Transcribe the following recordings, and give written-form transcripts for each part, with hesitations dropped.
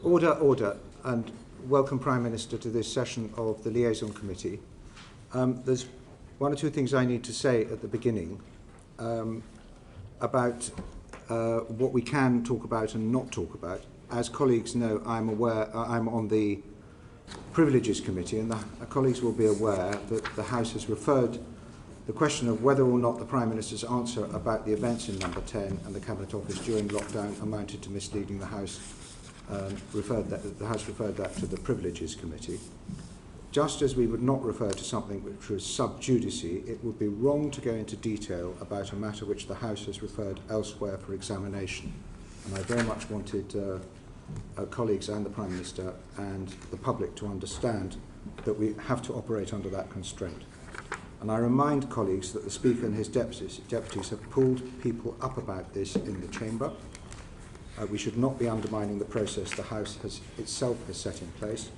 Order, order, and welcome Prime Minister to this session of the Liaison Committee. There's one or two things I need to say at the beginning about what we can talk about and not talk about. As colleagues know, I'm on the Privileges Committee, and the colleagues will be aware that the House has referred the question of whether or not the Prime Minister's answer about the events in Number 10 and the Cabinet Office during lockdown amounted to misleading the House. The House referred that to the Privileges Committee. Just as we would not refer to something which was sub judice, it would be wrong to go into detail about a matter which the House has referred elsewhere for examination. And I very much wanted colleagues and the Prime Minister and the public to understand that we have to operate under that constraint. And I remind colleagues that the Speaker and his deputies have pulled people up about this in the Chamber. We should not be undermining the process the House itself has set in place.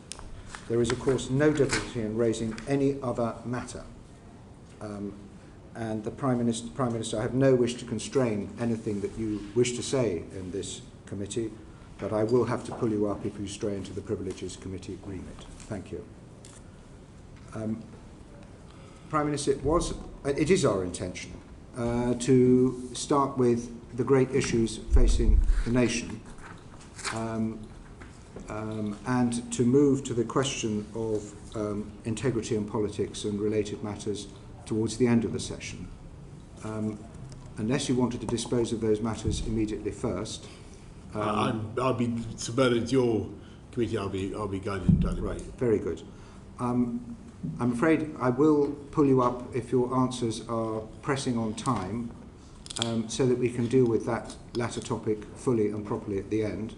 There is, of course, no difficulty in raising any other matter. And the Prime Minister, I have no wish to constrain anything that you wish to say in this committee, but I will have to pull you up if you stray into the Privileges Committee remit. Thank you. Prime Minister, it is our intention to start with the great issues facing the nation and to move to the question of integrity in politics and related matters towards the end of the session. Unless you wanted to dispose of those matters immediately first. I'll be submitted to your committee. I'll be guided entirely. Right, very good. I'm afraid I will pull you up if your answers are pressing on time, so that we can deal with that latter topic fully and properly at the end.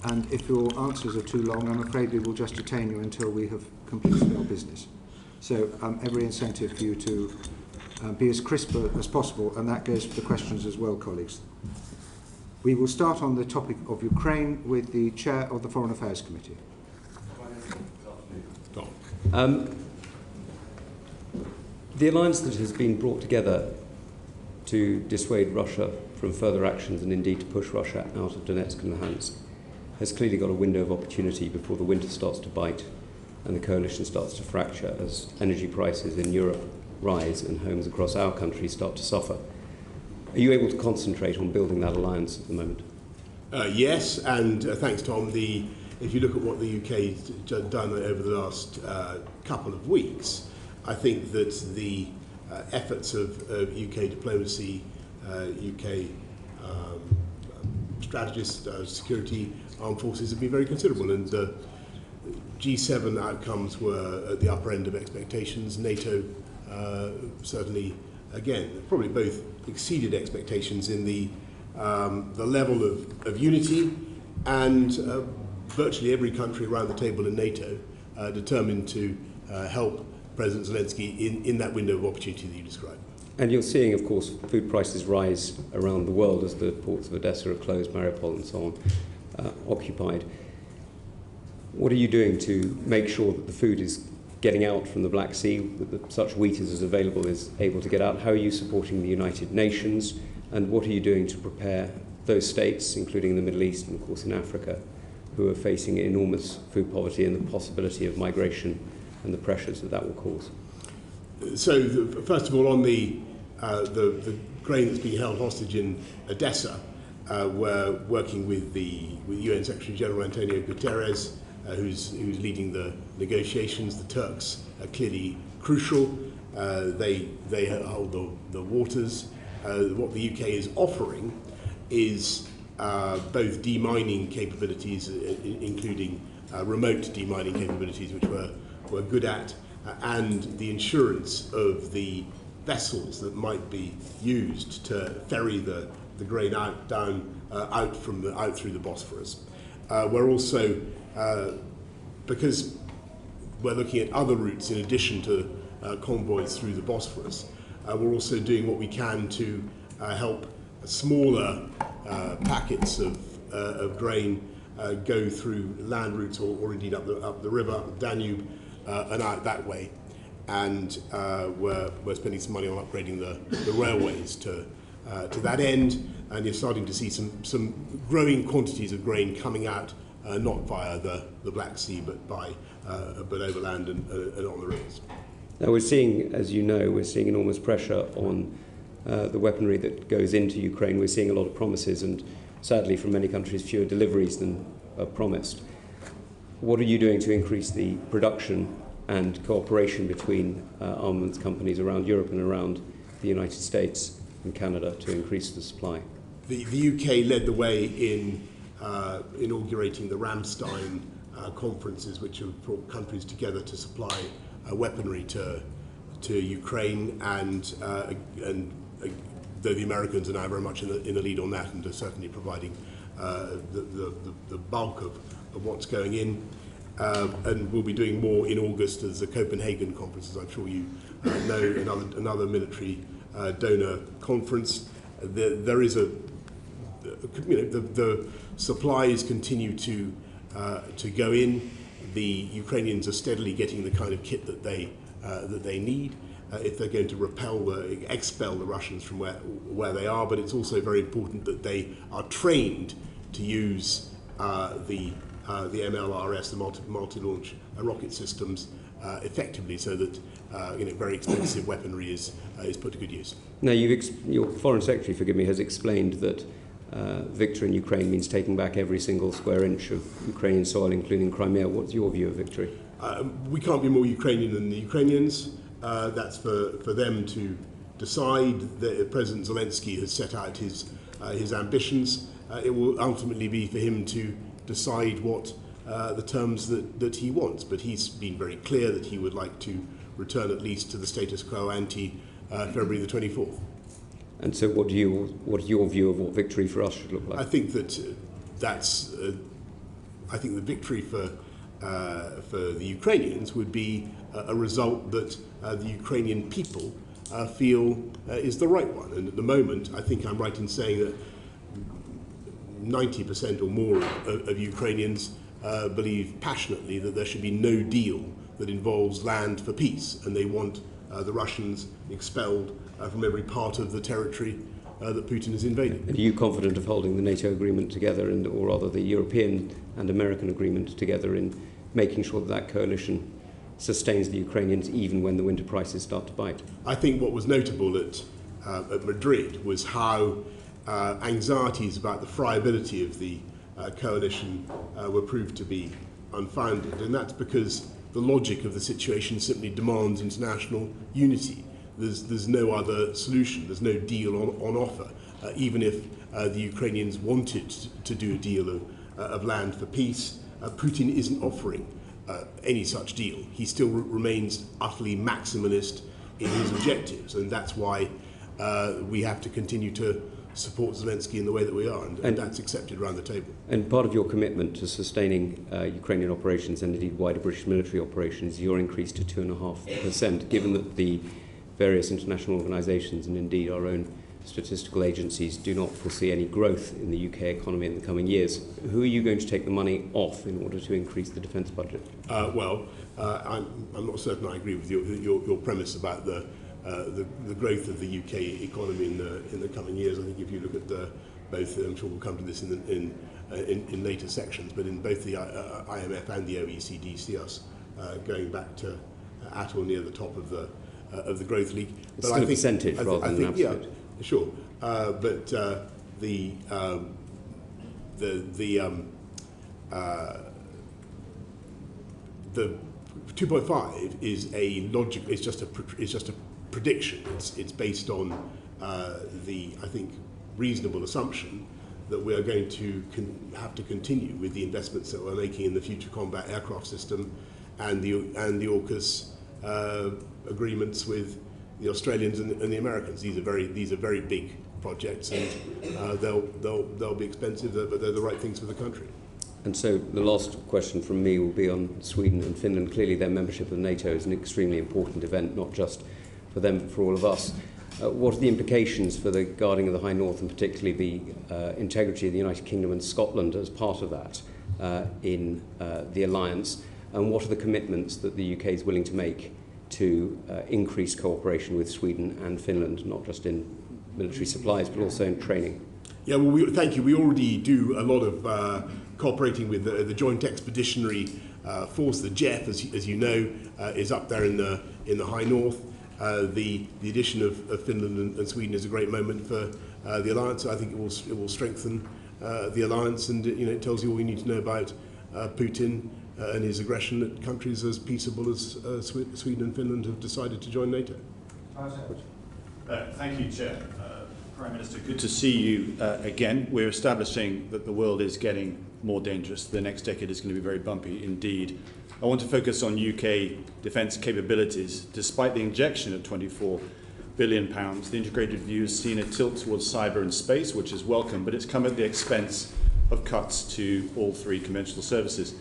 And if your answers are too long, I'm afraid we will just detain you until we have completed our business. So every incentive for you to be as crisp as possible, and that goes for the questions as well, colleagues. We will start on the topic of Ukraine with the Chair of the Foreign Affairs Committee. The alliance that has been brought together to dissuade Russia from further actions and indeed to push Russia out of Donetsk and Luhansk has clearly got a window of opportunity before the winter starts to bite and the coalition starts to fracture as energy prices in Europe rise and homes across our country start to suffer. Are you able to concentrate on building that alliance at the moment? Yes, and thanks, Tom. If you look at what the UK has done over the last couple of weeks, I think that the efforts of UK diplomacy, UK strategists, security, armed forces have been very considerable, and G7 outcomes were at the upper end of expectations. NATO certainly, again, probably both exceeded expectations in the level of unity, and virtually every country around the table in NATO determined to help President Zelensky in that window of opportunity that you described. And you're seeing, of course, food prices rise around the world as the ports of Odessa are closed, Mariupol and so on occupied. What are you doing to make sure that the food is getting out from the Black Sea, that such wheat as is available is able to get out? How are you supporting the United Nations? And what are you doing to prepare those states, including the Middle East and, of course, in Africa, who are facing enormous food poverty and the possibility of migration and the pressures that will cause? So, first of all, on the grain that's being held hostage in Odessa, we're working with the UN Secretary General Antonio Guterres, who's leading the negotiations. The Turks are clearly crucial. They hold the waters. What the UK is offering is both demining capabilities, including remote demining capabilities, which we're good at, and the insurance of the vessels that might be used to ferry the grain out through the Bosphorus. We're also, because we're looking at other routes in addition to convoys through the Bosphorus, we're also doing what we can to help smaller packets of grain go through land routes or indeed up the river, up the Danube, and out that way. And we're spending some money on upgrading the railways to that end, and you're starting to see some growing quantities of grain coming out not via the Black Sea, but overland and on the rivers. Now we're seeing, as you know, enormous pressure on the weaponry that goes into Ukraine. We're seeing a lot of promises and, sadly, from many countries, fewer deliveries than promised. What are you doing to increase the production and cooperation between armaments companies around Europe and around the United States and Canada to increase the supply? The UK led the way in inaugurating the Ramstein conferences, which have brought countries together to supply weaponry to Ukraine, and though the Americans are now very much in the lead on that and are certainly providing the bulk of what's going in. And we'll be doing more in August as the Copenhagen conference, as I'm sure you know, another military donor conference. There is the supplies continue to go in. The Ukrainians are steadily getting the kind of kit that they need if they're going to expel the Russians from where they are. But it's also very important that they are trained to use the MLRS, the multi-launch rocket systems, effectively, so that very expensive weaponry is put to good use. Now, your Foreign Secretary, forgive me, has explained that victory in Ukraine means taking back every single square inch of Ukrainian soil, including Crimea. What's your view of victory? We can't be more Ukrainian than the Ukrainians. That's for them to decide. President Zelensky has set out his ambitions. It will ultimately be for him to decide what the terms that he wants. But he's been very clear that he would like to return at least to the status quo ante February the 24th. And so what is your view of what victory for us should look like? I think I think the victory for the Ukrainians would be a result that the Ukrainian people feel is the right one. And at the moment, I think I'm right in saying that 90% or more of Ukrainians believe passionately that there should be no deal that involves land for peace, and they want the Russians expelled from every part of the territory that Putin has invaded. And are you confident of holding the NATO agreement together, or rather the European and American agreement together, in making sure that coalition sustains the Ukrainians even when the winter prices start to bite? I think what was notable at Madrid was how anxieties about the friability of the coalition were proved to be unfounded, and that's because the logic of the situation simply demands international unity. There's no other solution. There's no deal on offer. Even if the Ukrainians wanted to do a deal of land for peace, Putin isn't offering any such deal. He still remains utterly maximalist in his objectives, and that's why we have to continue to support Zelensky in the way that we are, and that's accepted around the table. And part of your commitment to sustaining Ukrainian operations and indeed wider British military operations is your increase to 2.5%, given that the various international organisations and indeed our own statistical agencies do not foresee any growth in the UK economy in the coming years. Who are you going to take the money off in order to increase the defence budget? I'm not certain I agree with your premise about the growth of the UK economy in the coming years. I think if you look at both, I'm sure we'll come to this in later sections, but in both the IMF and the OECD see us going back to at or near the top of the growth league. It's still a percentage rather than an absolute. Yeah, sure. But the 2.5 is a logic. It's just a prediction. It's based on the, I think, reasonable assumption that we are going to have to continue with the investments that we're making in the Future Combat Aircraft System and the AUKUS agreements with the Australians and the Americans. These are very big projects, and they'll be expensive, but they're the right things for the country. And so the last question from me will be on Sweden and Finland. Clearly their membership of NATO is an extremely important event, not just for them, but for all of us. What are the implications for the guarding of the High North, and particularly the integrity of the United Kingdom and Scotland as part of that in the alliance? And what are the commitments that the UK is willing to make to increase cooperation with Sweden and Finland, not just in military supplies, but also in training? Yeah, well, thank you. We already do a lot of cooperating with the Joint Expeditionary Force, the JEF, as you know, is up there in the high north. The addition of Finland and Sweden is a great moment for the alliance. I think it will strengthen the alliance, and it tells you all you need to know about Putin and his aggression at countries as peaceable as Sweden and Finland have decided to join NATO. Thank you, Chair. Prime Minister, good to see you again. We're establishing that the world is getting more dangerous. The next decade is going to be very bumpy indeed. I want to focus on UK defence capabilities. Despite the injection of £24 billion, the integrated view has seen a tilt towards cyber and space, which is welcome, but it's come at the expense of cuts to all three conventional services.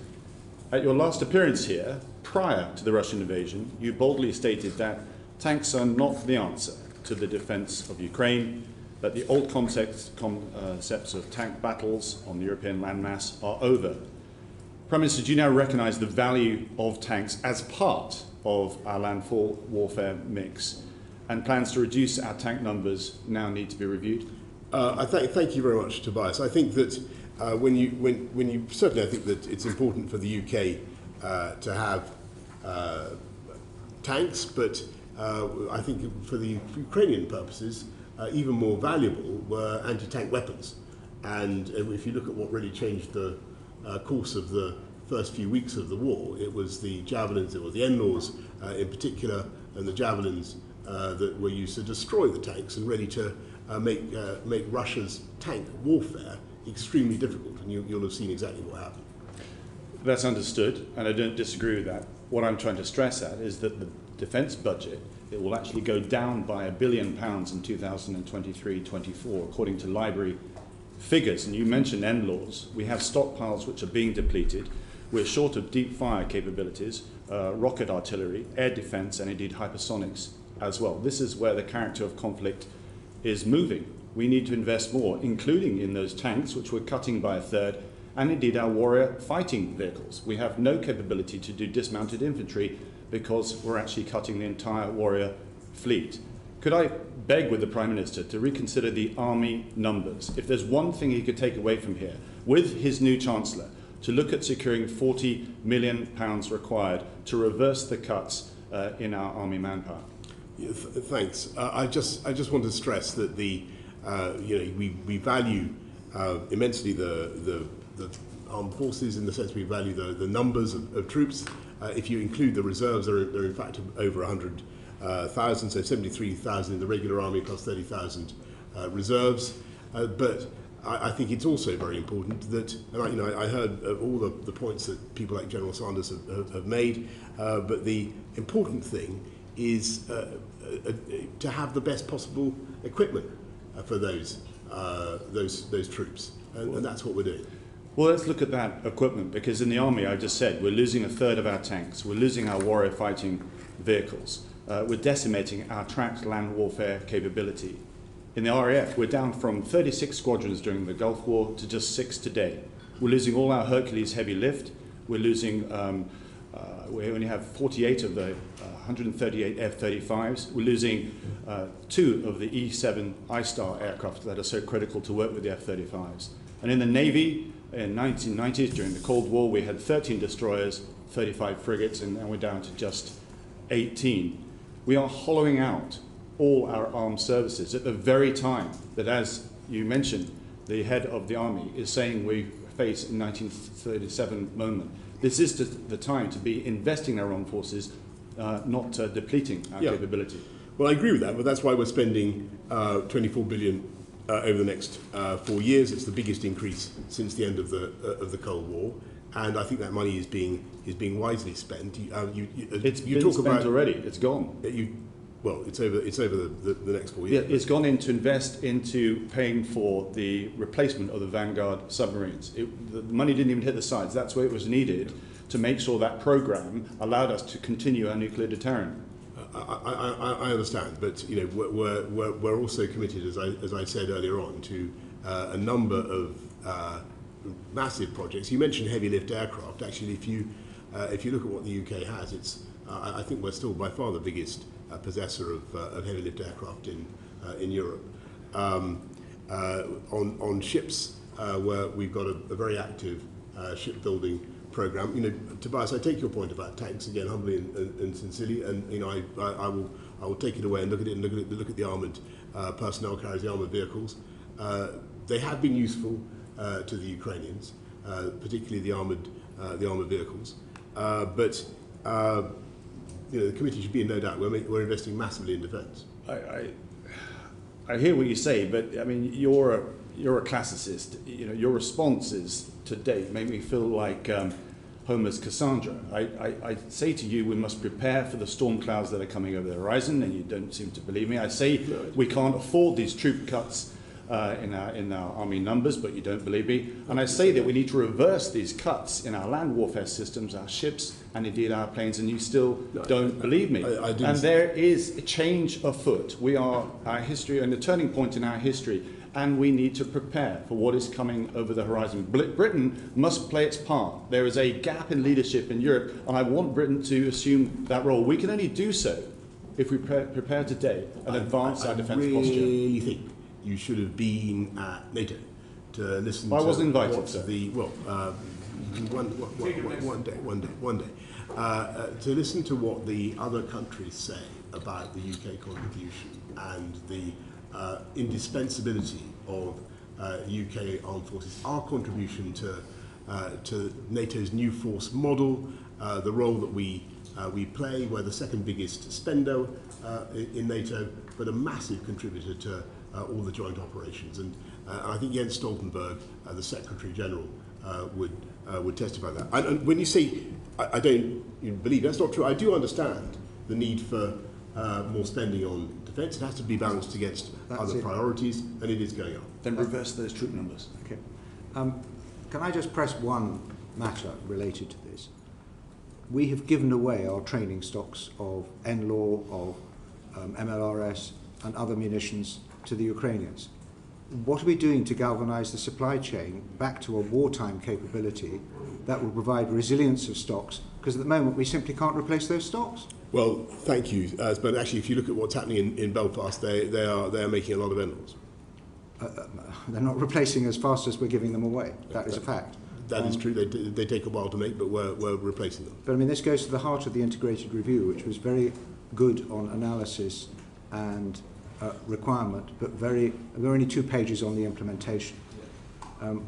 At your last appearance here, prior to the Russian invasion, you boldly stated that tanks are not the answer to the defence of Ukraine, that the old concepts of tank battles on the European landmass are over. Prime Minister, do you now recognise the value of tanks as part of our landfall warfare mix, and plans to reduce our tank numbers now need to be reviewed? Thank you very much, Tobias. I think that when you certainly, I think that it's important for the UK to have tanks, but I think for the Ukrainian purposes, even more valuable were anti-tank weapons. And if you look at what really changed the course of the first few weeks of the war, it was the javelins, it was the NLAWs in particular, and the javelins that were used to destroy the tanks and ready to make Russia's tank warfare extremely difficult. And you'll have seen exactly what happened. That's understood, and I don't disagree with that. What I'm trying to stress at is that the defence budget, it will actually go down by £1 billion in 2023-24, according to library figures. And you mentioned NLAWs. We have stockpiles which are being depleted. We're short of deep fire capabilities, rocket artillery, air defence, and indeed hypersonics as well. This is where the character of conflict is moving. We need to invest more, including in those tanks, which we're cutting by a third, and indeed our warrior fighting vehicles. We have no capability to do dismounted infantry because we're actually cutting the entire warrior fleet. Could I beg with the Prime Minister to reconsider the army numbers? If there's one thing he could take away from here, with his new Chancellor, to look at securing £40 million required to reverse the cuts in our army manpower. Yeah, thanks. I just want to stress that we value immensely the armed forces, in the sense we value the numbers of troops. If you include the reserves, they're in fact over 100,000, so 73,000 in the regular army plus 30,000 reserves. But I think it's also very important that, and I heard all the points that people like General Sanders have made, but the important thing is to have the best possible equipment for those troops, and that's what we're doing. Well, let's look at that equipment, because in the army, I just said, we're losing a third of our tanks, we're losing our warrior fighting vehicles, we're decimating our tracked land warfare capability. In the RAF, we're down from 36 squadrons during the Gulf War to just 6 today. We're losing all our Hercules heavy lift. We're losing, we only have 48 of the 138 F-35s. We're losing 2 of the E-7 I-Star aircraft that are so critical to work with the F-35s. And in the Navy, in the 1990s, during the Cold War, we had 13 destroyers, 35 frigates, and now we're down to just 18. We are hollowing out all our armed services at the very time that, as you mentioned, the head of the army is saying we face a 1937 moment. This is the time to be investing in our armed forces, not depleting our capability. Well, I agree with that, but that's why we're spending 24 billion over the next 4 years. It's the biggest increase since the end of the Cold War, and I think that money is being wisely spent. It's been spent already. It's gone. Well, it's over the next 4 years. Yeah, it's gone in to invest into paying for the replacement of the Vanguard submarines. The money didn't even hit the sides. That's where it was needed to make sure that program allowed us to continue our nuclear deterrent. I understand, but we're also committed, as I said earlier on, to a number of massive projects. You mentioned heavy lift aircraft. Actually, if you look at what the UK has, I think we're still by far the biggest possessor of heavy lift aircraft in Europe. On ships, where we've got a very active shipbuilding programme. You know, Tobias, I take your point about tanks again humbly and sincerely, and you know, I will take it away and look at it and look at the armoured personnel carriers, the armoured vehicles. They have been useful to the Ukrainians, particularly the armoured vehicles. But you know, the committee should be in no doubt. We're investing massively in defence. I hear what you say, but I mean, you're a classicist. You know, your responses to date make me feel like Homer's Cassandra. I say to you, we must prepare for the storm clouds that are coming over the horizon, and you don't seem to believe me. I say we can't afford these troop cuts in our army numbers, but you don't believe me. And I say that we need to reverse these cuts in our land warfare systems, our ships, and indeed our planes, and you still don't believe me. And there is a change afoot. We are our history and a turning point in our history, and we need to prepare for what is coming over the horizon. Britain must play its part. There is a gap in leadership in Europe, and I want Britain to assume that role. We can only do so if we prepare today and advance our defence posture. I really think you should have been at NATO to listen. I wasn't to invited, sir. One day. To listen to what the other countries say about the UK contribution and the indispensability of UK armed forces, our contribution to NATO's new force model, the role that we play. We're the second biggest spender in NATO, but a massive contributor to all the joint operations. And I think Jens Stoltenberg, the Secretary General, would testify that. And when you say, I don't believe, that's not true. I do understand the need for more spending on defence. It has to be balanced against other priorities, and it is going up. Then reverse those troop numbers. Okay. Can I just press one matter related to this? We have given away our training stocks of NLAW, of MLRS, and other munitions to the Ukrainians. What are we doing to galvanise the supply chain back to a wartime capability that will provide resilience of stocks? Because at the moment we simply can't replace those stocks. Well, thank you. But actually, if you look at what's happening in Belfast, they are making a lot of NLAWs. They're not replacing as fast as we're giving them away. That is a fact. That is true. They take a while to make, but we're replacing them. But I mean, this goes to the heart of the integrated review, which was very good on analysis and requirement, but there are only 2 pages on the implementation.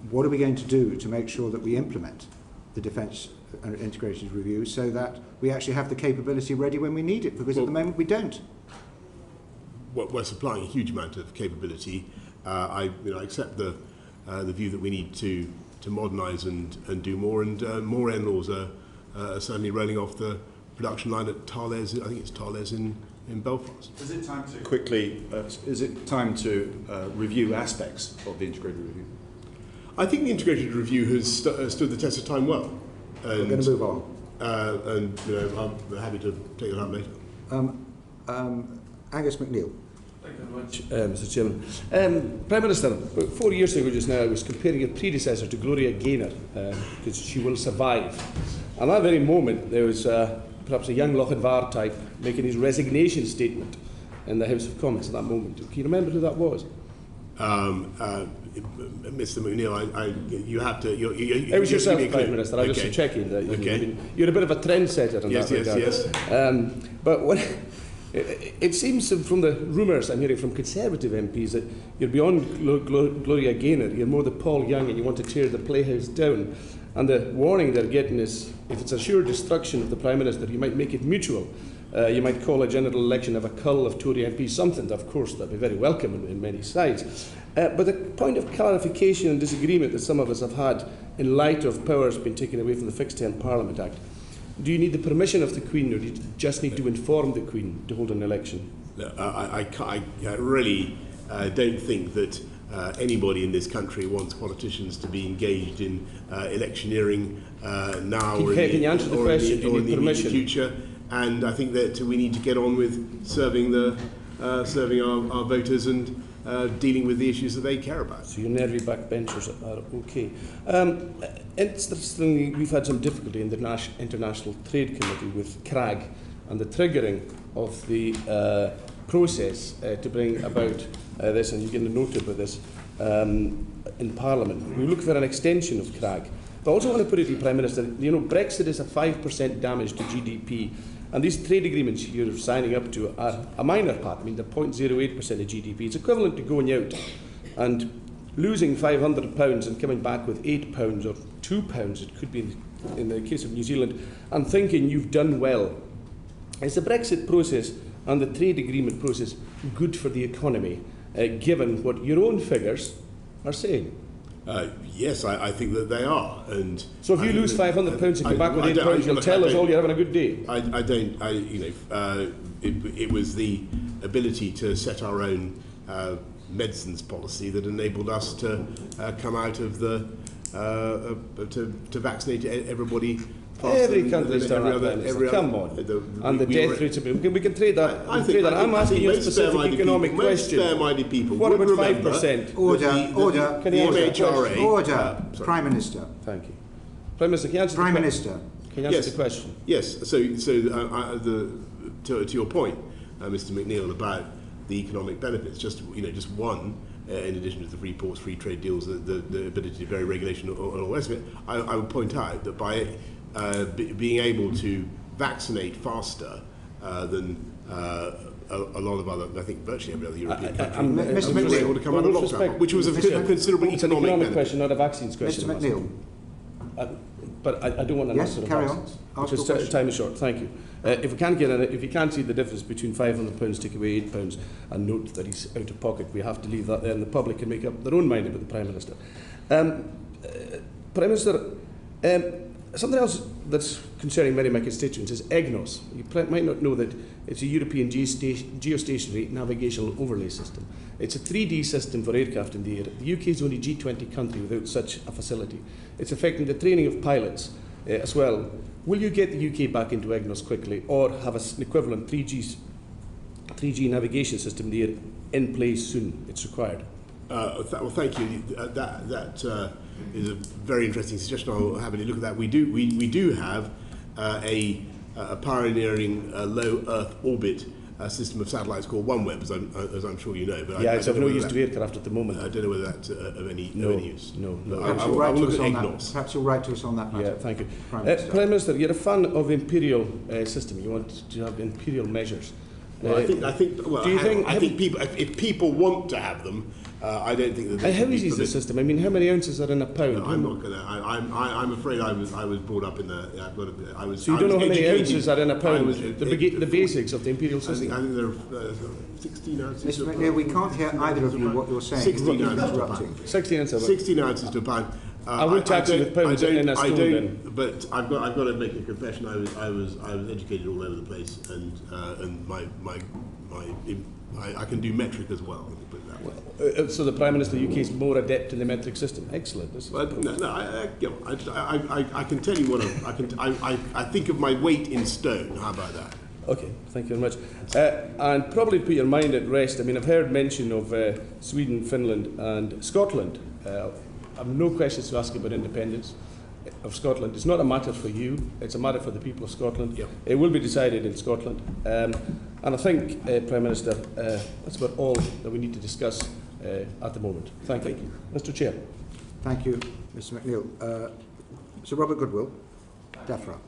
What are we going to do to make sure that we implement the defence integrated review so that we actually have the capability ready when we need it? Because at the moment we don't. We're supplying a huge amount of capability. I accept the view that we need to modernise and do more, and more NLAWs are certainly rolling off the production line at Thales. I think it's Thales in Belfast. Is it time to quickly? Is it time to review aspects of the integrated review? I think the integrated review has stood the test of time well. And, we're going to move on. And I'm happy to take it up later. Angus McNeill. Thank you very much, Mr. Chairman. Prime Minister, about 4 years ago just now, I was comparing your predecessor to Gloria Gaynor, because she will survive. And at that very moment, there was perhaps a young Lochinvar type making his resignation statement in the House of Commons at that moment. Can you remember who that was? Mr. McNeill, you have to. It was yourself, Prime Minister. I was just checking that. You're a bit of a trendsetter in that regard. Yes. But when it seems from the rumours I'm hearing from Conservative MPs that you're beyond Gloria Gaynor. You're more the Paul Young, and you want to tear the playhouse down. And the warning they're getting is, if it's a sure destruction of the Prime Minister, you might make it mutual. You might call a general election of a cull of Tory MPs, something that, of course, that'd be very welcome in many sides. But the point of clarification and disagreement that some of us have had in light of powers being taken away from the Fixed Term Parliament Act, do you need the permission of the Queen, or do you just need to inform the Queen to hold an election? I really don't think that anybody in this country wants politicians to be engaged in electioneering now or in the immediate future. And I think that we need to get on with serving our voters and dealing with the issues that they care about. So your nervy backbenchers are okay. Interestingly, we've had some difficulty in the International Trade Committee with CRAG and the triggering of the process to bring about this, and you get a note about this in Parliament. We look for an extension of CRAG. But I also want to put it to you, Prime Minister, you know, Brexit is a 5% damage to GDP, and these trade agreements you're signing up to are a minor part. I mean, they're 0.08% of GDP. It's equivalent to going out and losing £500 and coming back with £8 or £2, it could be in the case of New Zealand, and thinking you've done well. Is the Brexit process and the trade agreement process good for the economy, given what your own figures are saying? Yes, I think that they are. And so if you lose £500 and come back with £8, you'll tell us all you're having a good day. It was the ability to set our own medicines policy that enabled us to come out of the to vaccinate everybody. Every country's done that. Come on. And the death rates. We can trade that. I'm asking you a specific economic question. Fair-minded people. What about 5%? Order. Can you answer Order. Prime Minister. Thank you. Prime Minister, can you answer Prime Minister. Can you answer the question? Yes. So to your point, Mr. McNeill, about the economic benefits, just one. In addition to the free ports, free trade deals, the ability to vary regulation, and all the rest of it, I would point out that by being able to vaccinate faster than a lot of other, I think virtually every other European country, Mr. was able to come out of lockdown, which was a considerable it's an economic benefit. question, not a vaccines question. Mr. McNeill. But I don't want an answer. Yes, carry on. Because time is short. Thank you. If you can't see the difference between £500 take away £8 and note that he's out of pocket, we have to leave that there, and the public can make up their own mind about the Prime Minister. Prime Minister, something else that's concerning many of my constituents is EGNOS. You might not know that it's a European geostationary navigational overlay system. It's a 3D system for aircraft in the air. The UK is the only G20 country without such a facility. It's affecting the training of pilots as well. Will you get the UK back into EGNOS quickly, or have an equivalent 3G navigation system in the air in place soon? It's required. Well, thank you. That is a very interesting suggestion. I'll happily look at that. We do have a pioneering low Earth orbit system of satellites called OneWeb, as I'm sure you know. But it's of no use to aircraft at the moment. I don't know whether that's of any use. No. Perhaps you'll write to us on that. Perhaps you'll write to us on that matter. Yeah, thank you. Prime Minister. Prime Minister, you're a fan of imperial system. You want to have imperial measures. Well, I think people, if people want to have them, I don't think that. How easy is the system? I mean, how many ounces are in a pound? No, I'm not going to. I'm afraid I was brought up in the. So you don't know how many ounces are in a pound? The basics of the imperial system. I think there are 16 ounces. Mr. McNeill, we can't hear either of you what you're saying. 16 ounces to a pound. 16 ounces. 16 ounces to a pound. I would tax you with pounds in a stone then. But I've got to make a confession. I was educated all over the place, and I can do metric as well. Let me put it that way. So the Prime Minister of the UK is more adept in the metric system. Excellent. I can tell you what I think of my weight in stone. How about that? Okay, thank you very much. And probably put your mind at rest. I mean, I've heard mention of Sweden, Finland, and Scotland. I have no questions to ask about independence of Scotland. It's not a matter for you, it's a matter for the people of Scotland. Yep. It will be decided in Scotland. And I think, Prime Minister, that's about all that we need to discuss at the moment. Thank you. Mr. Chair. Thank you, Mr. McNeill. Sir Robert Goodwill, DEFRA.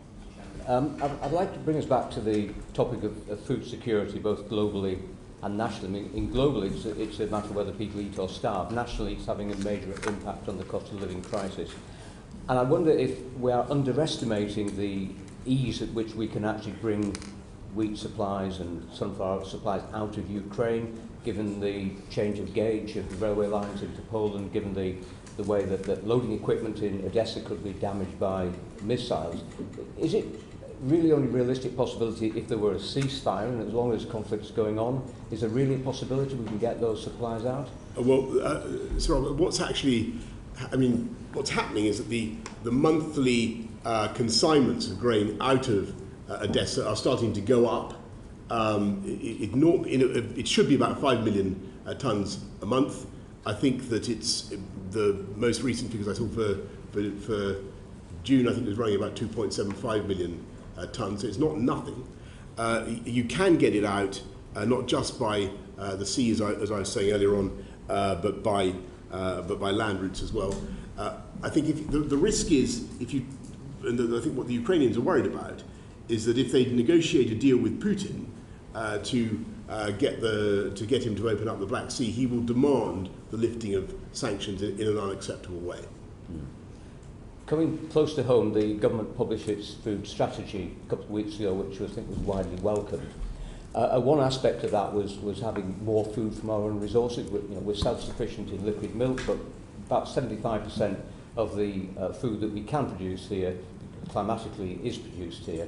I'd like to bring us back to the topic of food security, both globally and nationally. I mean, globally, it's a matter of whether people eat or starve. Nationally, it's having a major impact on the cost of living crisis. And I wonder if we are underestimating the ease at which we can actually bring wheat supplies and sunflower supplies out of Ukraine, given the change of gauge of the railway lines into Poland, given the way that loading equipment in Odessa could be damaged by missiles. Is it really only realistic possibility if there were a ceasefire, and as long as conflict's going on, is there really a possibility we can get those supplies out? Well, Sir Robert, what's happening is that the monthly consignments of grain out of Odessa are starting to go up. It should be about 5 million tonnes a month. I think that it's the most recent figures I saw for June, I think it was running about 2.75 million tonnes, so it's not nothing. You can get it out not just by the sea, as I was saying earlier on, but by but by land routes as well. I think if the risk is, I think what the Ukrainians are worried about is that if they negotiate a deal with Putin to get him to open up the Black Sea, he will demand the lifting of sanctions in an unacceptable way. Coming close to home, the government published its food strategy a couple of weeks ago, which I think was widely welcomed. One aspect of that was having more food from our own resources. We're self-sufficient in liquid milk, but about 75% of the food that we can produce here, climatically, is produced here.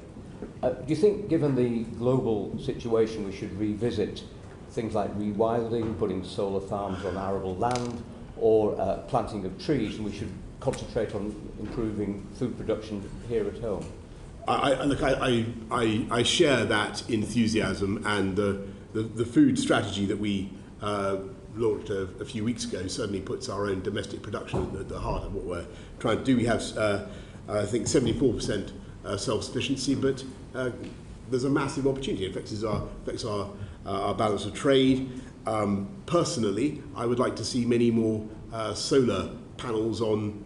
Do you think, given the global situation, we should revisit things like rewilding, putting solar farms on arable land, or planting of trees, and we should concentrate on improving food production here at home? I share that enthusiasm, and the food strategy that we launched a few weeks ago certainly puts our own domestic production at the heart of what we're trying to do. We have, I think, 74% self-sufficiency, but there's a massive opportunity. It affects our balance of trade. Personally, I would like to see many more solar panels on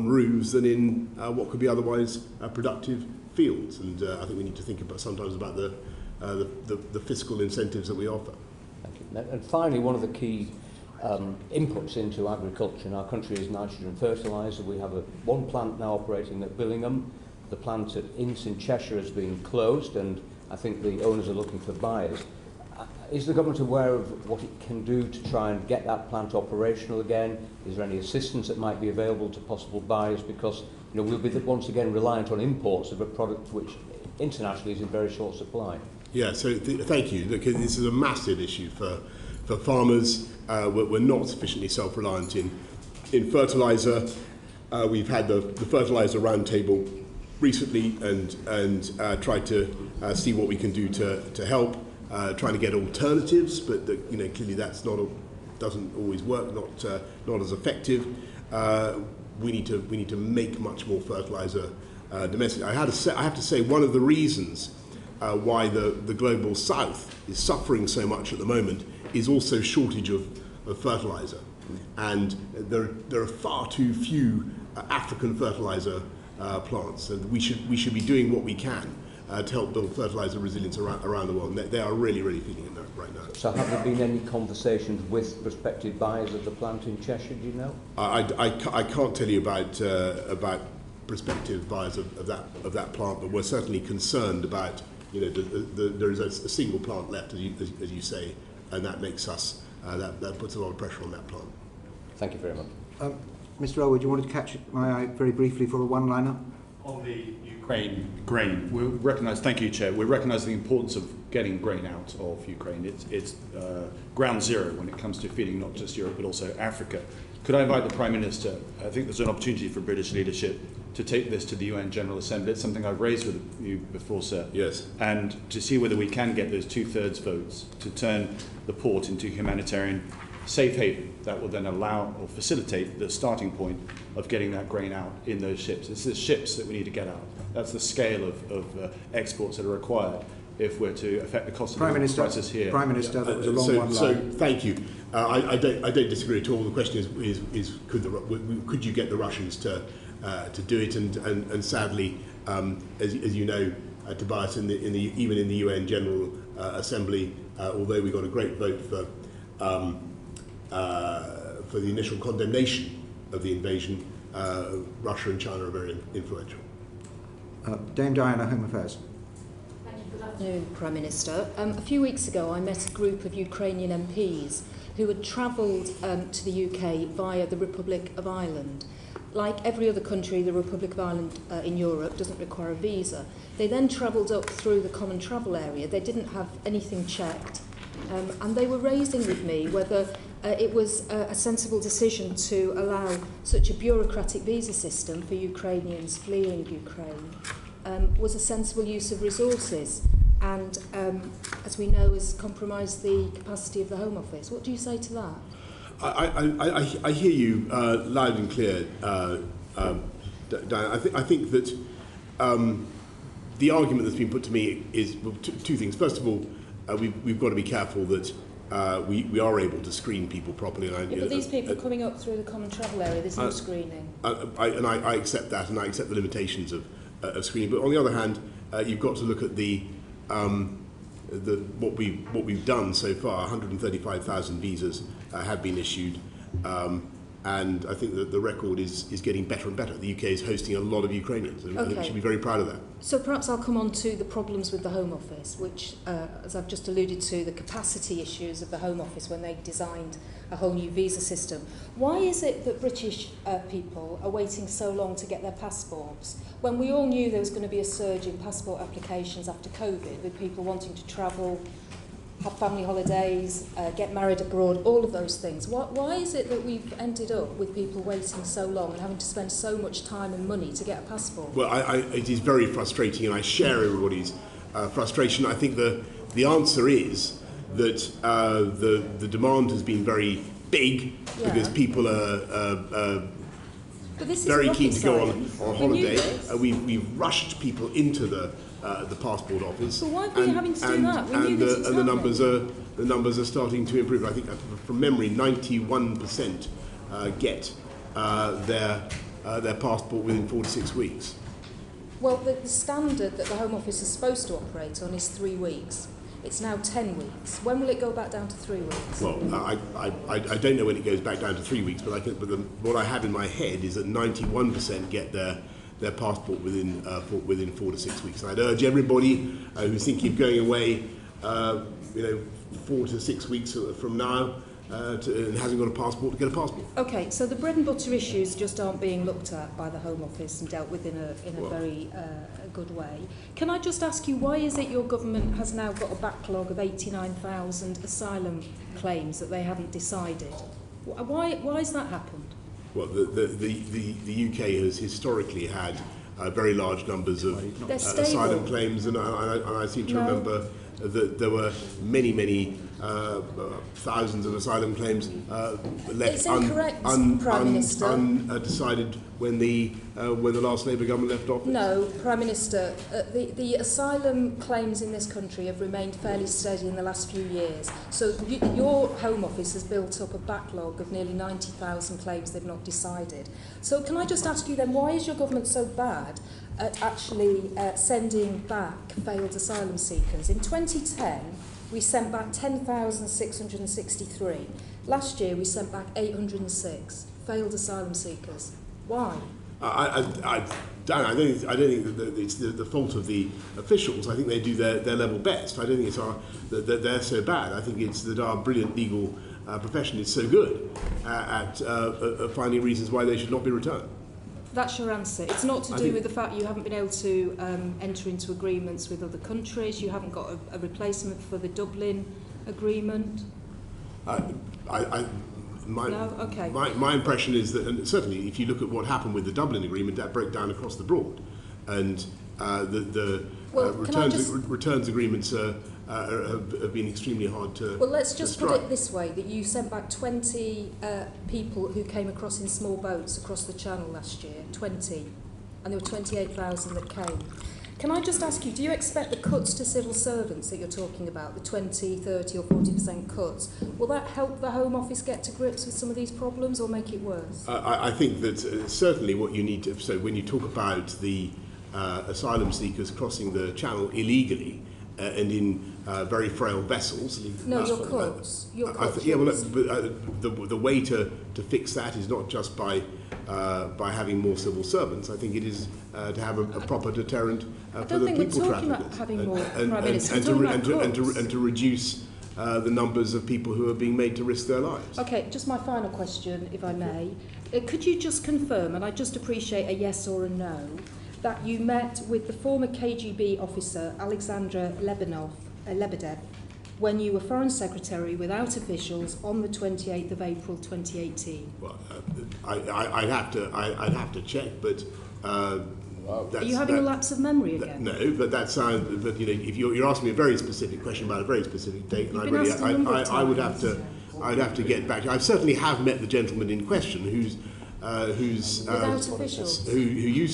roofs than in what could be otherwise productive fields, and I think we need to think sometimes about the fiscal incentives that we offer. Thank you. And finally, one of the key inputs into agriculture in our country is nitrogen fertiliser. We have one plant now operating at Billingham. The plant at Ince in Cheshire has been closed, and I think the owners are looking for buyers. Is the government aware of what it can do to try and get that plant operational again? Is there any assistance that might be available to possible buyers? Because we'll be once again reliant on imports of a product which internationally is in very short supply. Yeah, so thank you. Look, this is a massive issue for farmers. We're not sufficiently self-reliant in fertiliser. We've had the fertiliser roundtable recently and tried to see what we can do to help. Trying to get alternatives, but clearly that's doesn't always work. Not as effective. We need to make much more fertiliser domestic. I have to say one of the reasons why the global south is suffering so much at the moment is also shortage of fertiliser, and there are far too few African fertiliser plants, and we should be doing what we can to help build fertiliser resilience around the world. They are really feeling it right now. So have there been any conversations with prospective buyers of the plant in Cheshire, do you know? I can't tell you about prospective buyers of that plant, but we're certainly concerned about, there is a single plant left, as you say, and that makes us, that puts a lot of pressure on that plant. Thank you very much. Mr. Elwood, you wanted to catch my eye very briefly for a one-liner? On the Ukraine grain, we recognise, thank you, Chair, we recognise the importance of getting grain out of Ukraine. It's ground zero when it comes to feeding not just Europe but also Africa. Could I invite the Prime Minister, I think there's an opportunity for British leadership to take this to the UN General Assembly. It's something I've raised with you before, sir. Yes. And to see whether we can get those 2/3 votes to turn the port into humanitarian safe haven that will then allow or facilitate the starting point of getting that grain out in those ships. It's the ships that we need to get out. That's the scale of exports that are required if we're to affect the cost of the crisis here. Prime Minister, that was a long one. So thank you. I don't disagree at all. The question is could you get the Russians to do it? And sadly, as you know, Tobias, even in the UN General Assembly, although we got a great vote for the initial condemnation of the invasion, Russia and China are very influential. Dame Diana, Home Affairs. Thank you. Good afternoon, Prime Minister. A few weeks ago, I met a group of Ukrainian MPs who had travelled to the UK via the Republic of Ireland. Like every other country, the Republic of Ireland in Europe doesn't require a visa. They then travelled up through the common travel area. They didn't have anything checked. And they were raising with me whether it was a sensible decision to allow such a bureaucratic visa system for Ukrainians fleeing Ukraine was a sensible use of resources and, as we know, has compromised the capacity of the Home Office. What do you say to that? I hear you loud and clear, Diana. I think that the argument that's been put to me is two things. First of all, we've got to be careful that we are able to screen people properly. And but these people are coming up through the common travel area. There's no screening. I accept that, and I accept the limitations of screening. But on the other hand, you've got to look at what we've done so far. 135,000 visas have been issued, and I think that the record is getting better and better. The UK is hosting a lot of Ukrainians, and I think we should be very proud of that. So perhaps I'll come on to the problems with the Home Office, which, as I've just alluded to, the capacity issues of the Home Office when they designed a whole new visa system. Why is it that British people are waiting so long to get their passports, when we all knew there was going to be a surge in passport applications after COVID, with people wanting to travel, have family holidays, get married abroad, all of those things? Why is it that we've ended up with people waiting so long and having to spend so much time and money to get a passport? Well, it is very frustrating, and I share everybody's frustration. I think the answer is that the demand has been very big because people are very keen to go on holiday. We've rushed people into the passport office. So why are we having to do that? We knew this was happening. The numbers are starting to improve. I think from memory, 91% get their passport within 4 to 6 weeks. Well, the standard that the Home Office is supposed to operate on is 3 weeks. It's now 10 weeks. When will it go back down to 3 weeks? Well, I don't know when it goes back down to 3 weeks, but what I have in my head is that 91% get their passport within 4 to 6 weeks. And I'd urge everybody who's thinking of going away, 4 to 6 weeks from now, and hasn't got a passport, to get a passport. Okay, so the bread and butter issues just aren't being looked at by the Home Office and dealt with in a very good way. Can I just ask you, why is it your government has now got a backlog of 89,000 asylum claims that they haven't decided? Why has that happened? Well, the UK has historically had very large numbers of asylum claims, and I seem to remember that there were many thousands of asylum claims left undecided when the last Labour government left office. No, Prime Minister, the asylum claims in this country have remained fairly steady in the last few years. So your Home Office has built up a backlog of nearly 90,000 claims they've not decided. So can I just ask you then, why is your government so bad at actually sending back failed asylum seekers? In 2010, we sent back 10,663. Last year, we sent back 806 failed asylum seekers. Why? I don't think that it's the fault of the officials. I think they do their level best. I don't think it's that they're so bad. I think it's that our brilliant legal profession is so good at finding reasons why they should not be returned. That's your answer. It's not to do with the fact you haven't been able to enter into agreements with other countries. You haven't got a replacement for the Dublin agreement. My impression is that, and certainly if you look at what happened with the Dublin agreement, that broke down across the board, and returns agreements have been extremely hard to. Well, let's just put it this way: that you sent back 20 people who came across in small boats across the Channel last year, 20, and there were 28,000 that came. Can I just ask you, do you expect the cuts to civil servants that you're talking about, the 20, 30 or 40% cuts, will that help the Home Office get to grips with some of these problems or make it worse? I think that certainly what you need to, so when you talk about the asylum seekers crossing the Channel illegally and in very frail vessels. No, your cuts. The way to fix that is not just by having more civil servants. I think it is to have a proper deterrent for the people traffickers, and to reduce the numbers of people who are being made to risk their lives. Okay, just my final question, if I may. Could you just confirm, and I just appreciate a yes or a no, that you met with the former KGB officer Alexandra Lebedev when you were Foreign Secretary without officials on the 28th of April 2018? Well, I'd have to check, but are you having a lapse of memory again? No, but that sounds. But if you're asking me a very specific question about a very specific date, and I would have to get back. I certainly have met the gentleman in question, who used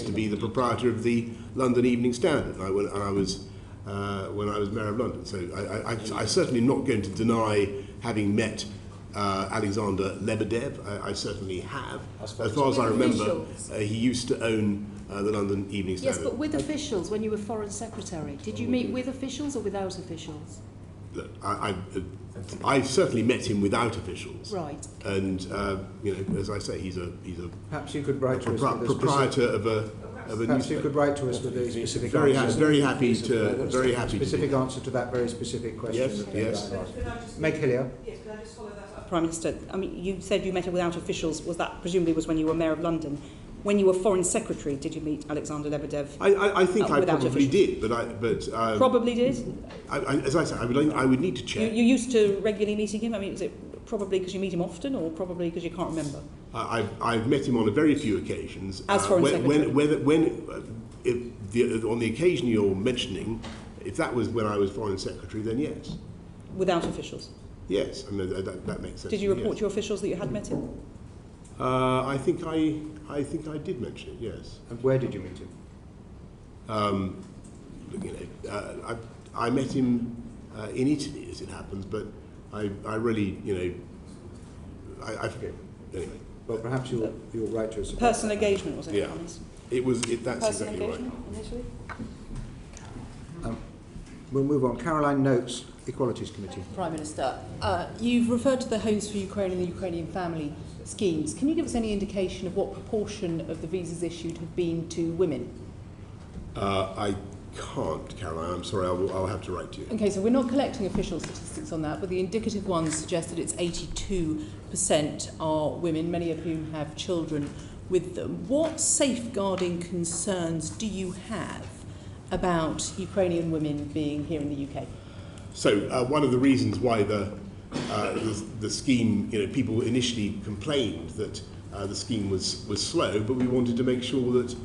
to be the proprietor of the London Evening Standard, when I was Mayor of London. So I certainly am not going to deny having met Alexander Lebedev. I certainly have. As far as I remember, he used to own the London Evening Standard. Yes, but with officials, when you were Foreign Secretary, did you meet with officials or without officials? Look, I've certainly met him without officials. Right. And you know, as I say, he's a Perhaps you could write to us with a proprietor of a Perhaps newspaper. you could write to us with a specific Very answer. specific to answer to that very specific question. Yes, yes. Meg Hillier. Yes, can I just follow that up? Prime Minister, I mean, you said you met him without officials. Was that presumably was when you were Mayor of London? When you were Foreign Secretary, did you meet Alexander Lebedev? I think I without probably officials? did, but Probably did. as I said, I would need to check. You used to regularly meeting him. I mean, is it probably because you meet him often, or probably because you can't remember? I've met him on a very few occasions. As Foreign Secretary? On the occasion you're mentioning, if that was when I was Foreign Secretary, then yes. Without officials? Yes, I mean, that makes sense. Did you report yes. to your officials that you had met him? I think I did mention it. Yes. And where did you meet him? You know, I met him in Italy, as it happens, but I really, you know, I forget. Anyway. Well, perhaps you'll write to us. about Personal that. engagement, was it? Yeah. That's Personal exactly right. engagement, initially? We'll move on. Caroline Noakes, Equalities Committee. Prime Minister, you've referred to the Homes for Ukraine and the Ukrainian family schemes. Can you give us any indication of what proportion of the visas issued have been to women? I can't, Caroline. I'm sorry. I'll have to write to you. Okay, so we're not collecting official statistics on that, but the indicative ones suggest that it's 82% are women, many of whom have children with them. What safeguarding concerns do you have about Ukrainian women being here in the UK? So one of the reasons why the scheme, you know, people initially complained that the scheme was slow, but we wanted to make sure that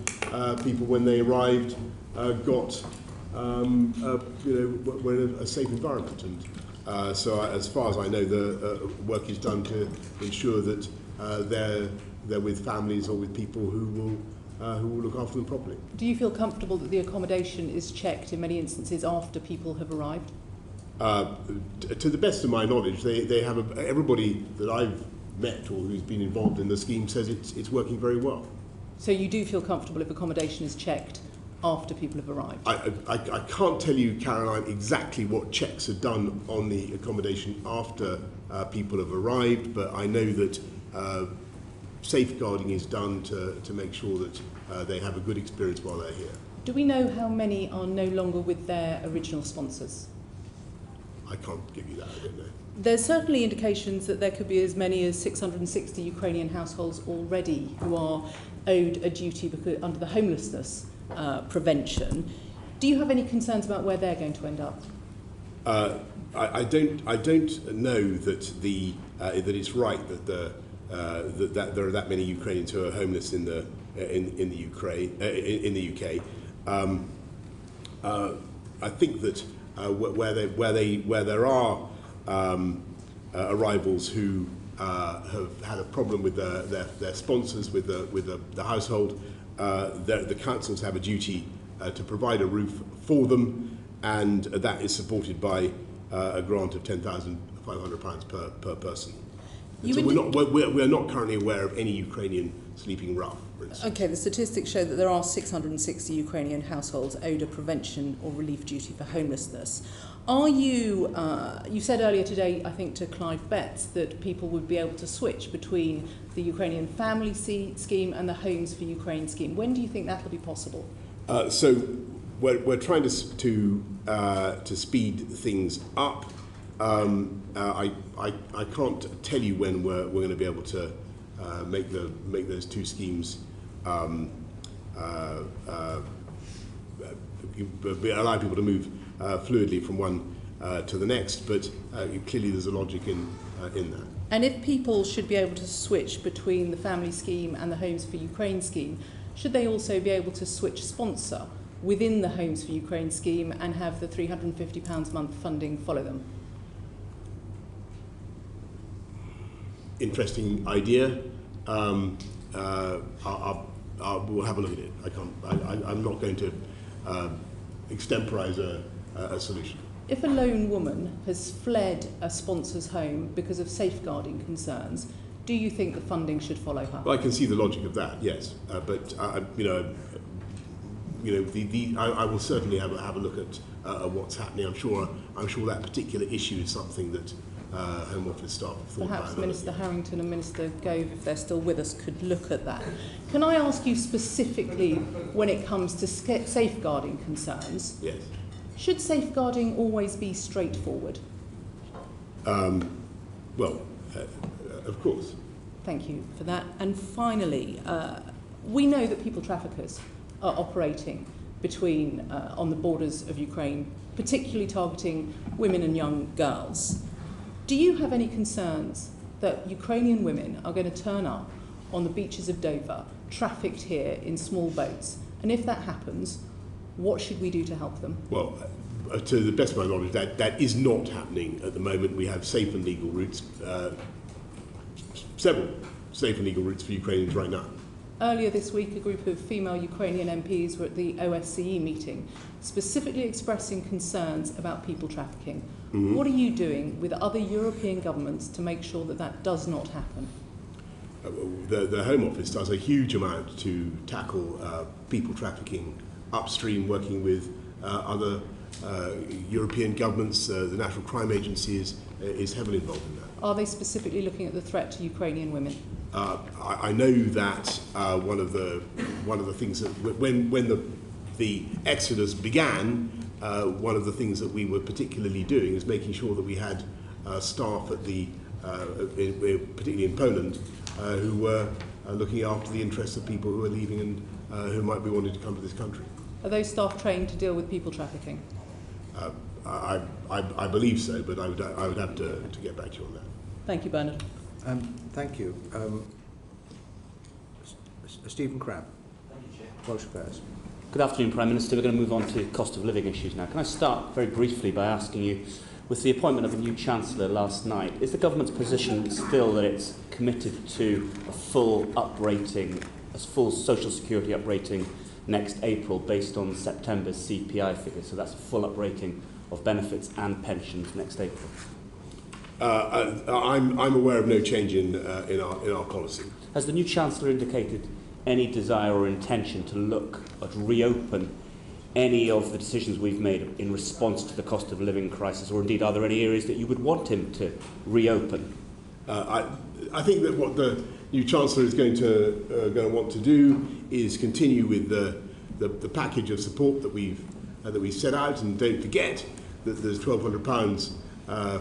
people, when they arrived, got you know, were in a safe environment. And so, as far as I know, the work is done to ensure that they're with families or with people who will look after them properly. Do you feel comfortable that the accommodation is checked in many instances after people have arrived? To the best of my knowledge, they have everybody that I've met or who's been involved in the scheme says it's working very well. So you do feel comfortable if accommodation is checked after people have arrived? I can't tell you, Caroline, exactly what checks are done on the accommodation after people have arrived, but I know that safeguarding is done to make sure that they have a good experience while they're here. Do we know how many are no longer with their original sponsors? I can't give you that, I don't know. There's certainly indications that there could be as many as 660 Ukrainian households already who are owed a duty because, under the homelessness prevention. Do you have any concerns about where they're going to end up? I don't know that that it's right that that there are that many Ukrainians who are homeless in the UK. I think that where there are arrivals who have had a problem with their sponsors, with the household, the councils have a duty to provide a roof for them, and that is supported by a grant of £10,500 per person. So we're not currently aware of any Ukrainian sleeping rough, for instance. Okay, the statistics show that there are 660 Ukrainian households owed a prevention or relief duty for homelessness. Are you, you said earlier today, I think to Clive Betts, that people would be able to switch between the Ukrainian family scheme and the Homes for Ukraine scheme. When do you think that will be possible? So we're trying to speed things up. I can't tell you when we're going to be able to make those two schemes allow people to move fluidly from one to the next, but clearly there's a logic in that. And if people should be able to switch between the family scheme and the Homes for Ukraine scheme, should they also be able to switch sponsor within the Homes for Ukraine scheme and have the £350 a month funding follow them? Interesting idea. We'll have a look at it. I'm not going to extemporize a solution. if a lone woman has fled a sponsor's home because of safeguarding concerns, do you think the funding should follow her? Well, I can see the logic of that, yes, but I will certainly have a look at what's happening. I'm sure that particular issue is something that Home Office staff have thought about. Perhaps Minister Harrington and Minister Gove, if they're still with us, could look at that. Can I ask you specifically, when it comes to safeguarding concerns? Yes. Should safeguarding always be straightforward? Well, of course. Thank you for that. And finally, we know that people traffickers are operating between on the borders of Ukraine, particularly targeting women and young girls. Do you have any concerns that Ukrainian women are going to turn up on the beaches of Dover, trafficked here in small boats? And if that happens, what should we do to help them? Well, to the best of my knowledge, that is not happening at the moment. We have safe and legal routes, several safe and legal routes for Ukrainians right now. Earlier this week, a group of female Ukrainian MPs were at the OSCE meeting, specifically expressing concerns about people trafficking. Mm-hmm. What are you doing with other European governments to make sure that that does not happen? The Home Office does a huge amount to tackle people trafficking upstream, working with other European governments. The National Crime Agency is heavily involved in that. Are they specifically looking at the threat to Ukrainian women? I know that one of the things that when the exodus began, one of the things that we were particularly doing is making sure that we had staff at particularly in Poland, who were looking after the interests of people who are leaving and who might be wanting to come to this country. Are those staff trained to deal with people trafficking? I believe so, but I would have to get back to you on that. Thank you, Bernard. Thank you. Stephen Crabb. Thank you, Chair. Welsh Affairs. Good afternoon, Prime Minister. We're going to move on to cost of living issues now. Can I start very briefly by asking you, with the appointment of a new Chancellor last night, is the government's position still that it's committed to a full uprating, a full social security uprating next April based on September's CPI figures? So that's a full uprating of benefits and pensions next April. I'm aware of no change in our policy. Has the new Chancellor indicated any desire or intention to look at reopen any of the decisions we've made in response to the cost of living crisis, or indeed are there any areas that you would want him to reopen? I think that what the new Chancellor is going to want to do is continue with the package of support that we set out, and don't forget that there's £1,200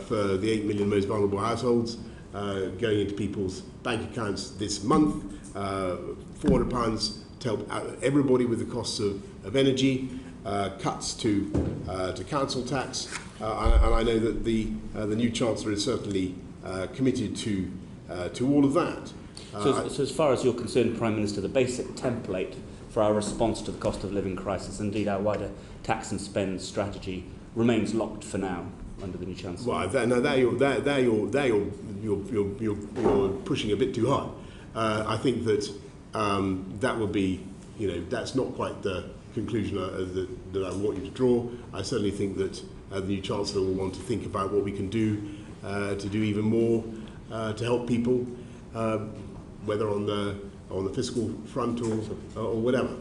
for the 8 million most vulnerable households going into people's bank accounts this month, £400 to help out everybody with the costs of energy, cuts to council tax, and I know that the new Chancellor is certainly committed to all of that. So as far as you're concerned, Prime Minister, the basic template for our response to the cost of living crisis, indeed our wider tax and spend strategy, remains locked for now under the new Chancellor? Well, you're pushing a bit too hard. I think that that would be, that's not quite the conclusion that I want you to draw. I certainly think that the new Chancellor will want to think about what we can do to do even more to help people, whether on the fiscal front or whatever.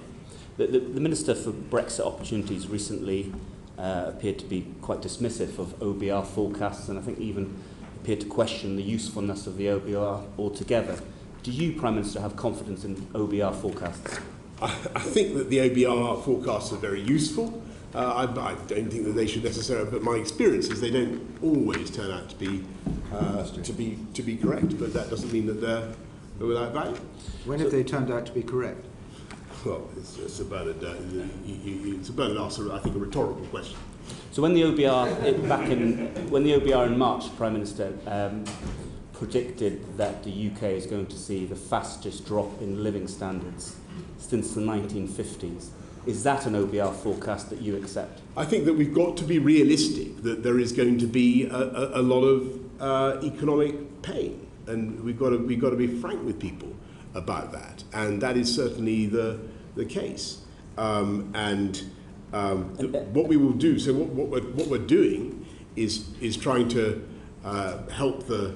The Minister for Brexit Opportunities recently appeared to be quite dismissive of OBR forecasts, and I think even appeared to question the usefulness of the OBR altogether. Do you, Prime Minister, have confidence in OBR forecasts? I think that the OBR forecasts are very useful. I don't think that they should necessarily, but my experience is they don't always turn out to be correct. But that doesn't mean that they're without value. When have they turned out to be correct? Well, it's about I think, a rhetorical question. So when the OBR in March, Prime Minister, predicted that the UK is going to see the fastest drop in living standards since the 1950s, is that an OBR forecast that you accept? I think that we've got to be realistic, that there is going to be a lot of economic pain, and we've got to be frank with people about that, and that is certainly the case. And what we will do, so what we're doing is trying to help the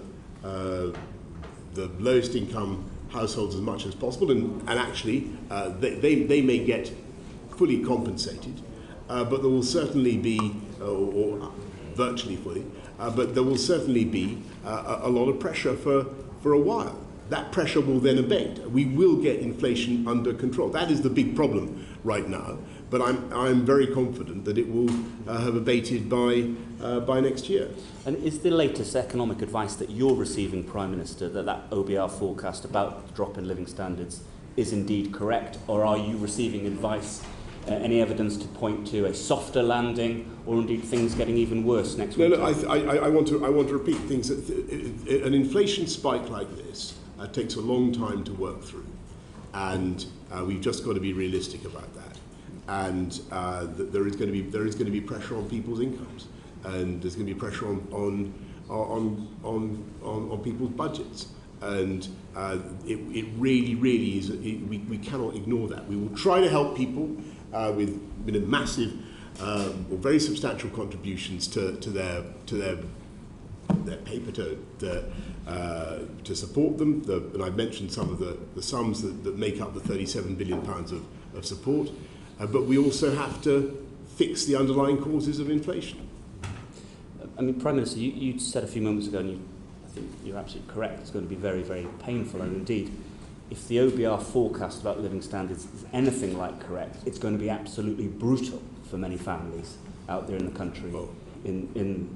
lowest income households as much as possible, and actually they may get fully compensated, but there will certainly be, or virtually fully, but there will certainly be a lot of pressure for a while. That pressure will then abate. We will get inflation under control. That is the big problem right now, but I'm very confident that it will have abated by next year. And is the latest economic advice that you're receiving, Prime Minister, that OBR forecast about the drop in living standards is indeed correct, or are you receiving advice, any evidence to point to a softer landing, or indeed things getting even worse next week? No, I want to repeat things. An inflation spike like this takes a long time to work through, and we've just got to be realistic about that. And there is going to be pressure on people's incomes, and there's going to be pressure on people's budgets, and it really is. We cannot ignore that. We will try to help people with massive or very substantial contributions to their paper to support them. And I've mentioned some of the sums that make up the £37 billion of support. But we also have to fix the underlying causes of inflation. I mean, Prime Minister, you said a few moments ago, and I think you're absolutely correct, it's going to be very, very painful. And indeed, if the OBR forecast about living standards is anything like correct, it's going to be absolutely brutal for many families out there in the country in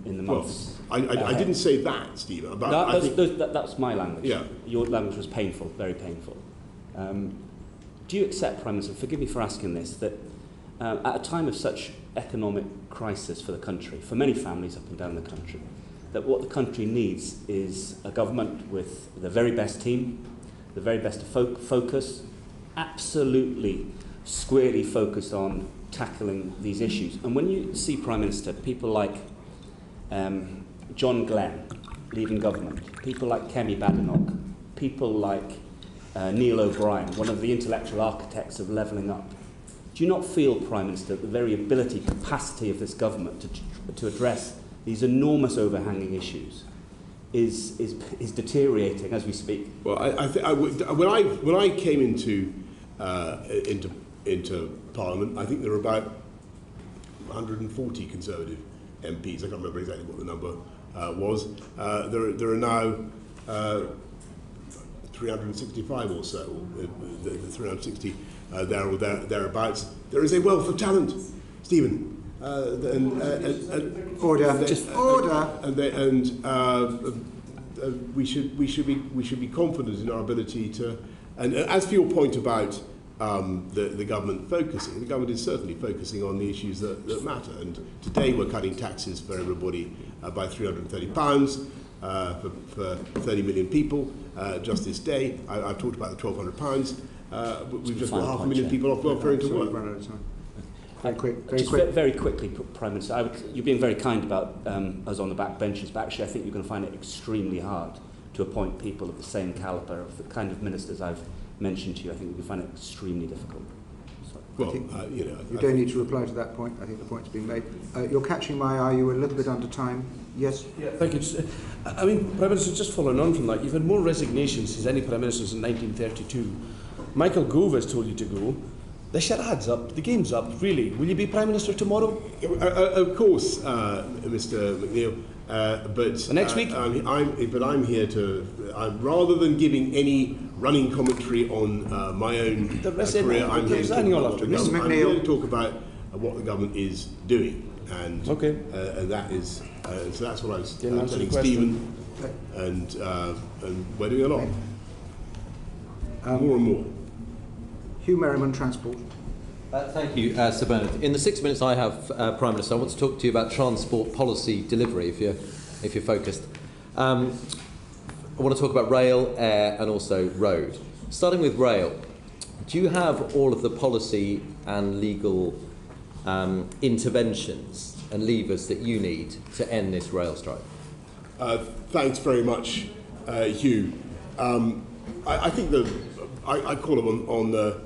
the months. I didn't say that, Stephen. But that's my language. Yeah. Your language was painful, very painful. Do you accept, Prime Minister, forgive me for asking this, that at a time of such economic crisis for the country, for many families up and down the country, that what the country needs is a government with the very best team, the very best focus, absolutely squarely focused on tackling these issues? And when you see, Prime Minister, people like John Glenn leaving government, people like Kemi Badenoch, people like Neil O'Brien, one of the intellectual architects of levelling up, do you not feel, Prime Minister, that the very ability, capacity of this government to address these enormous overhanging issues is deteriorating as we speak? Well, when I came into Parliament, I think there were about 140 Conservative MPs. I can't remember exactly what the number was. There are now 365 or so, the 360 there or thereabouts. There is a wealth of talent, Stephen. Order. We should be confident in our ability to. And as for your point about the government focusing, the government is certainly focusing on the issues that matter. And today we're cutting taxes for everybody by £330 for 30 million people. Just this day, I've talked about the £1,200. We've just got 500,000 people off welfare into work. Very quickly, Prime Minister, you're being very kind about us on the back benches, but actually I think you're going to find it extremely hard to appoint people of the same calibre of the kind of ministers I've mentioned to you. I think you're going to find it extremely difficult. Well, you don't need to reply to that point. I think the point's been made. You're catching my eye. You were a little bit under time. Yes? Yeah, thank you. I mean, Prime Minister, just following on from that, you've had more resignations since any Prime Minister since 1932. Michael Gove has told you to go. The charade's up. The game's up. Really. Will you be Prime Minister tomorrow? Of course, Mr. McNeill. But next week? I'm here to. Rather than giving any running commentary on my own career, I'm here to talk about what the government is doing, and that is so that's what I was telling Stephen, and we're doing a lot, more and more. Hugh Merriman, Transport. Thank you, Sir Bernard. In the 6 minutes I have, Prime Minister, I want to talk to you about transport policy delivery, if you're focused. I want to talk about rail, air, and also road. Starting with rail, do you have all of the policy and legal interventions and levers that you need to end this rail strike? Thanks very much, Hugh. I think I call on the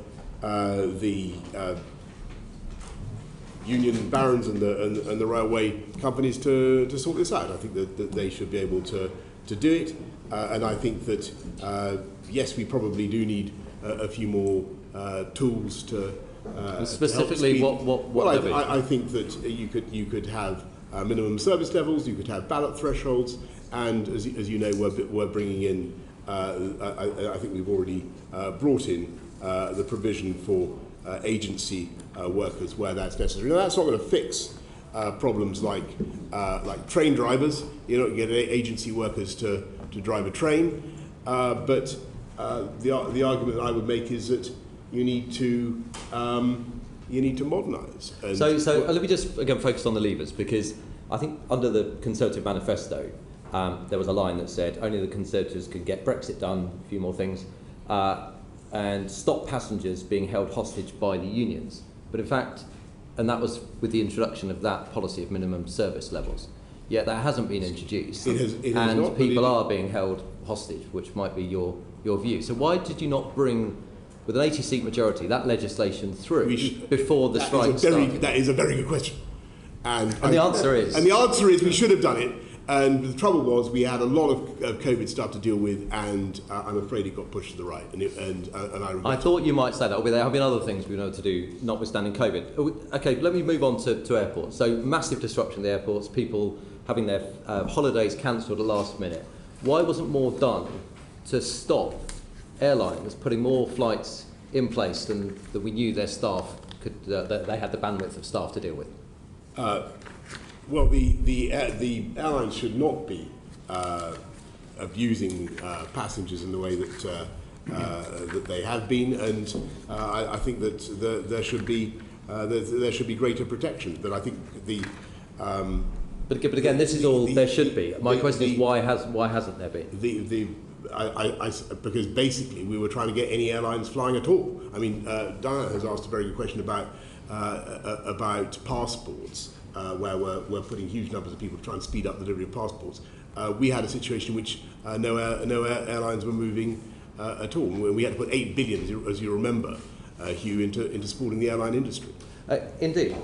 union barons and the railway companies to sort this out. I think that they should be able to do it, and I think that yes, we probably do need a few more tools to. Specifically, what I think that you could have minimum service levels, you could have ballot thresholds, and as you know, we're bringing in. I think we've already brought in the provision for agency workers where that's necessary. Now, that's not going to fix problems like train drivers. You know, you get agency workers to drive a train, but the argument I would make is that you need to modernise. So let me just again focus on the levers, because I think under the Conservative manifesto there was a line that said only the Conservatives can get Brexit done, a few more things, and stop passengers being held hostage by the unions. But in fact, and that was with the introduction of that policy of minimum service levels. Yet that hasn't been introduced, and people are being held hostage, which might be your view. So why did you not bring, with an 80-seat majority, that legislation through before the strike started? That is a very good question. And the answer is? And the answer is we should have done it. And the trouble was we had a lot of COVID stuff to deal with, and I'm afraid it got pushed to the right. And I regret it. Thought you might say that. There have been other things we've been able to do, notwithstanding COVID. Okay, let me move on to airports. So massive disruption in the airports, people having their holidays cancelled at the last minute. Why wasn't more done to stop airlines putting more flights in place than we knew their staff could, that they had the bandwidth of staff to deal with? Well, the airlines should not be abusing passengers in the way that they have been, and I think that there should be greater protection. But I think the but again, this is all there should be. My question is why hasn't there been? Because basically we were trying to get any airlines flying at all. I mean, Diana has asked a very good question about passports. Where we're putting huge numbers of people to try and speed up the delivery of passports. We had a situation in which no airlines were moving at all. We had to put 8 billion, as you remember, Hugh, into supporting the airline industry. Indeed.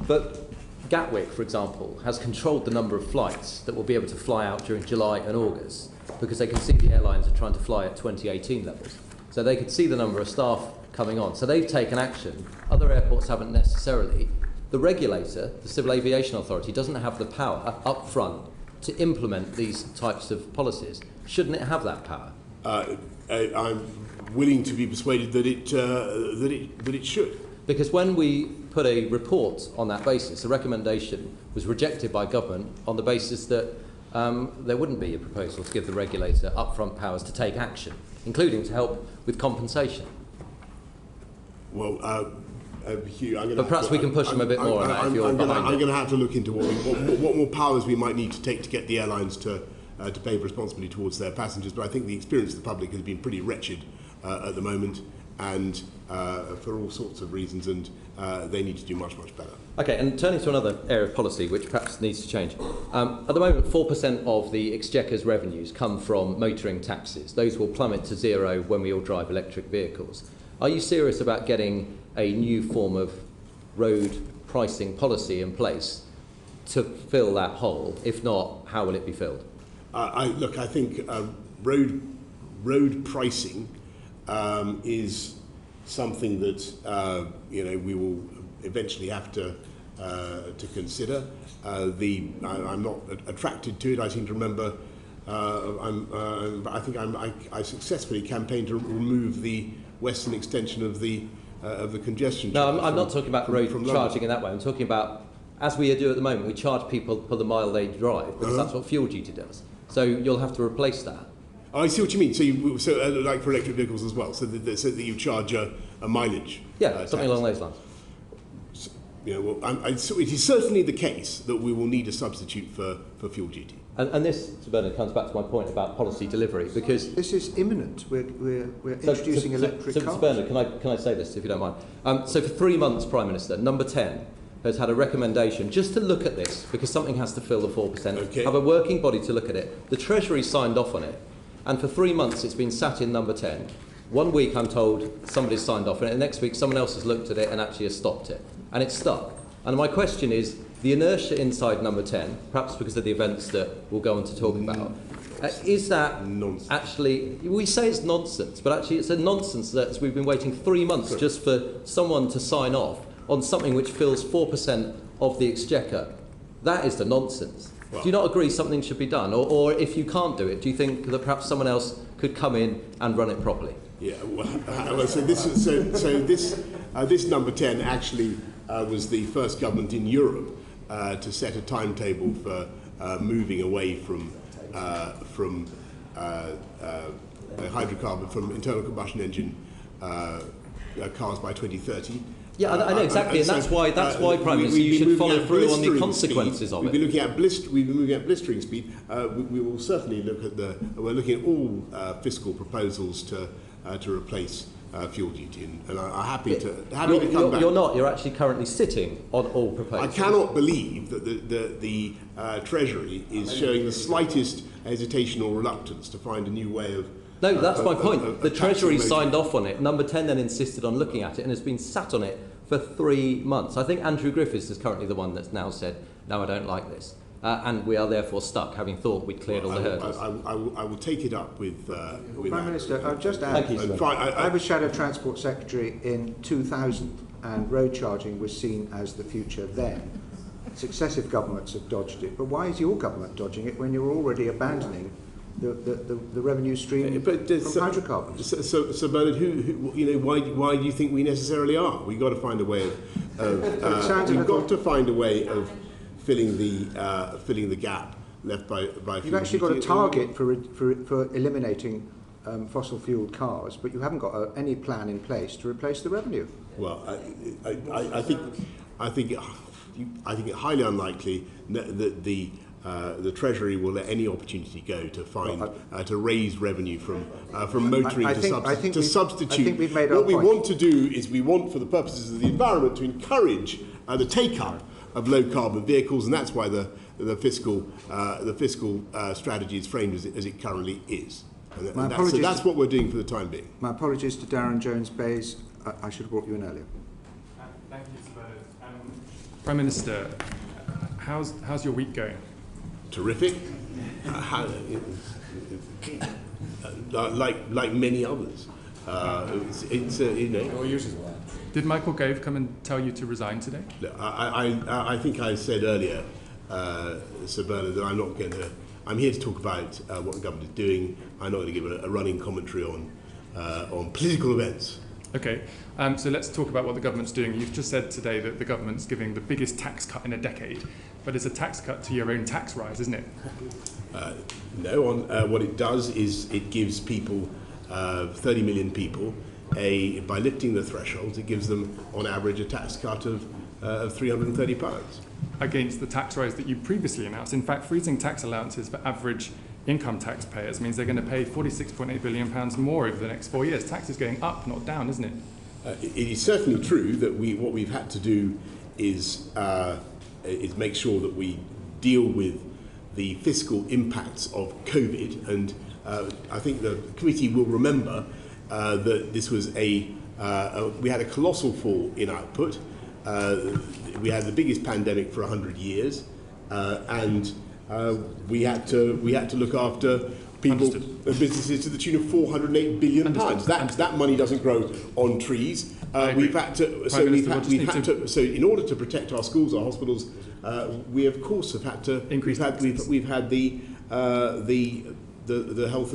But Gatwick, for example, has controlled the number of flights that will be able to fly out during July and August, because they can see the airlines are trying to fly at 2018 levels. So they could see the number of staff coming on. So they've taken action. Other airports haven't necessarily. The regulator, the Civil Aviation Authority, doesn't have the power up front to implement these types of policies. Shouldn't it have that power? I'm willing to be persuaded that it should. Because when we put a report on that basis, the recommendation was rejected by government on the basis that there wouldn't be a proposal to give the regulator upfront powers to take action, including to help with compensation. Well, Hugh, but perhaps we can push them a bit more on that if you're behind it. I'm going to have to look into what more powers we might need to take to get the airlines to behave responsibly towards their passengers. But I think the experience of the public has been pretty wretched at the moment, and for all sorts of reasons, and they need to do much, much better. Okay, and turning to another area of policy which perhaps needs to change. At the moment, 4% of the Exchequer's revenues come from motoring taxes. Those will plummet to zero when we all drive electric vehicles. Are you serious about getting a new form of road pricing policy in place to fill that hole? If not, how will it be filled? I think road pricing is something that we will eventually have to consider. I'm not attracted to it. I seem to remember. I think I successfully campaigned to remove the western extension of the congestion. No, I'm not talking about road charging in that way. I'm talking about, as we do at the moment, we charge people for the mile they drive, because that's what fuel duty does. So you'll have to replace that. Oh, I see what you mean. So like for electric vehicles as well, so that you charge a mileage. Yeah, something along those lines. So, it is certainly the case that we will need a substitute for fuel duty. And this, Sir Bernard, comes back to my point about policy delivery, because this is imminent. We're introducing electric cars. Sir Bernard, can I say this, if you don't mind? So for 3 months, Prime Minister, Number 10 has had a recommendation just to look at this, because something has to fill the 4%. Okay. Have a working body to look at it. The Treasury signed off on it, and for 3 months it's been sat in Number 10. 1 week I'm told somebody's signed off on it, and next week someone else has looked at it and actually has stopped it. And it's stuck. And my question is, the inertia inside number 10, perhaps because of the events that we'll go on to talk about, is that nonsense? Actually, we say it's nonsense, but actually it's a nonsense that we've been waiting 3 months just for someone to sign off on something which fills 4% of the exchequer. That is the nonsense. Well, do you not agree something should be done? Or if you can't do it, do you think that perhaps someone else could come in and run it properly? Yeah, well, so this number 10 actually was the first government in Europe to set a timetable for moving away from hydrocarbon, from internal combustion engine cars by 2030. Yeah, I know exactly, and that's why Prime Minister, you should follow through on the consequences of it. We've been looking at blistering speed. We will certainly look at we're looking at all fiscal proposals to replace fuel duty, and I'm happy to come back. You're not. You're actually currently sitting on all proposals. I cannot believe that the Treasury is showing the slightest hesitation or reluctance to find a new way of. No, that's my point. The Treasury signed off on it. Number 10 then insisted on looking at it and has been sat on it for 3 months. I think Andrew Griffiths is currently the one that's now said, no, I don't like this. And we are therefore stuck, having thought we'd cleared all the hurdles. I will take it up with Prime Minister, I'll just add, I was Shadow Transport Secretary in 2000, and road charging was seen as the future then. Successive governments have dodged it, but why is your government dodging it when you're already abandoning the revenue stream from hydrocarbons? So Bernard, why do you think we necessarily are? We've got to find a way of filling the gap left by You've actually got a target for eliminating fossil fueled cars, but you haven't got any plan in place to replace the revenue. Well, I think it highly unlikely that the Treasury will let any opportunity go to find to raise revenue from motoring to substitute. I think we've made what we want to do is we want, for the purposes of the environment, to encourage the take-up of low-carbon vehicles, and that's why the fiscal strategy is framed as it currently is. And that's what we're doing for the time being. My apologies to Darren Jones-Bayes. I should have brought you in earlier. Thank you, Sir Bernard. Prime Minister, how's your week going? Terrific. Like many others. Did Michael Gove come and tell you to resign today? I think I said earlier, Sir Bernard, that I'm here to talk about what the government is doing. I'm not going to give a running commentary on political events. Okay, so let's talk about what the government's doing. You've just said today that the government's giving the biggest tax cut in a decade, but it's a tax cut to your own tax rise, isn't it? No, what it does is it gives people, 30 million people, by lifting the thresholds, it gives them, on average, a tax cut of £330. Against the tax rise that you previously announced. In fact, freezing tax allowances for average income taxpayers means they're going to pay £46.8 billion more over the next 4 years. Tax is going up, not down, isn't it? It is certainly true that what we've had to do is make sure that we deal with the fiscal impacts of COVID, and I think the committee will remember that this was we had a colossal fall in output. We had the biggest pandemic for 100 years, and we had to look after people and businesses to the tune of £408 billion. That money doesn't grow on trees. We've had to. So in order to protect our schools, our hospitals, we of course have had to increase. We've had the health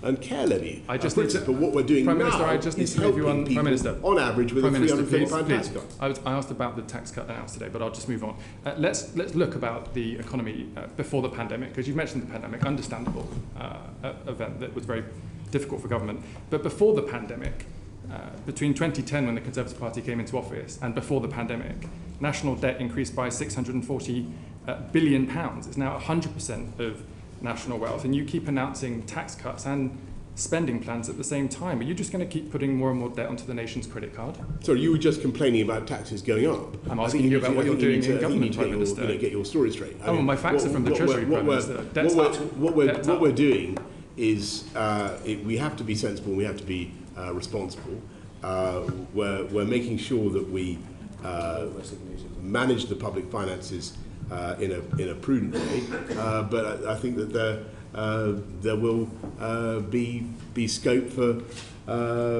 and care levy. But what we're doing Prime now Minister, I just need is to move you on. people Prime Minister, on average with Prime a £330 tax cut. I asked about the tax cut announced today, but I'll just move on. Let's look about the economy before the pandemic, because you mentioned the pandemic, understandable event that was very difficult for government. But before the pandemic, between 2010, when the Conservative Party came into office, and before the pandemic, national debt increased by £640 billion. It's now 100% of national wealth, and you keep announcing tax cuts and spending plans at the same time. Are you just going to keep putting more and more debt onto the nation's credit card? Sorry, you were just complaining about taxes going up. I'm asking you about what you're doing in government, Prime Minister. Get your story straight. My facts are from the Treasury, Prime Minister. What we're doing is we have to be sensible and we have to be responsible. We're making sure that we manage the public finances in a prudent way, but I think that there will be scope for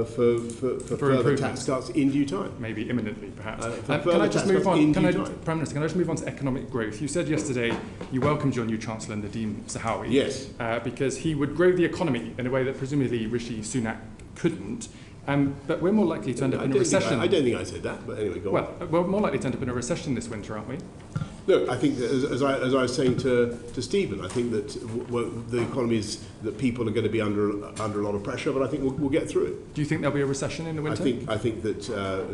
further tax cuts in due time. Maybe imminently, perhaps. Can I just move on? Prime Minister, can I just move on to economic growth? You said yesterday you welcomed your new Chancellor, Nadeem Zahawi. Yes. Because he would grow the economy in a way that presumably Rishi Sunak couldn't. But we're more likely to end up in a recession. I don't think I said that, but anyway, go on. Well, we're more likely to end up in a recession this winter, aren't we? Look, I think that as I was saying to Stephen, I think that the economy is that people are going to be under a lot of pressure, but I think we'll get through it. Do you think there'll be a recession in the winter? I think that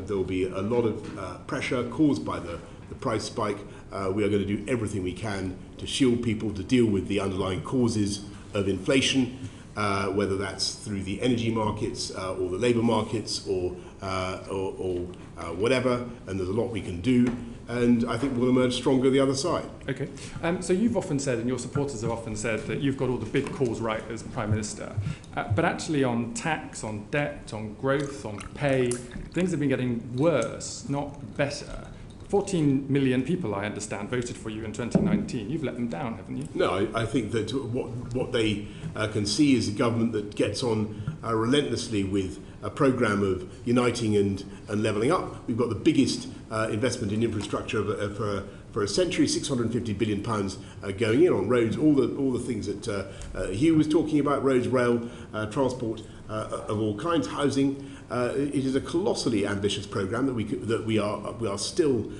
there will be a lot of pressure caused by the price spike. We are going to do everything we can to shield people, to deal with the underlying causes of inflation, whether that's through the energy markets or the labour markets or whatever. And there's a lot we can do. And I think we'll emerge stronger the other side. Okay. So you've often said, and your supporters have often said, that you've got all the big calls right as Prime Minister. But actually on tax, on debt, on growth, on pay, things have been getting worse, not better. 14 million people, I understand, voted for you in 2019. You've let them down, haven't you? No, I think that what they can see is a government that gets on relentlessly with a programme of uniting and levelling up. We've got the biggest investment in infrastructure for a century, £650 billion going in on roads, all the things that Hugh was talking about, roads, rail, transport of all kinds, housing. It is a colossally ambitious programme that we are still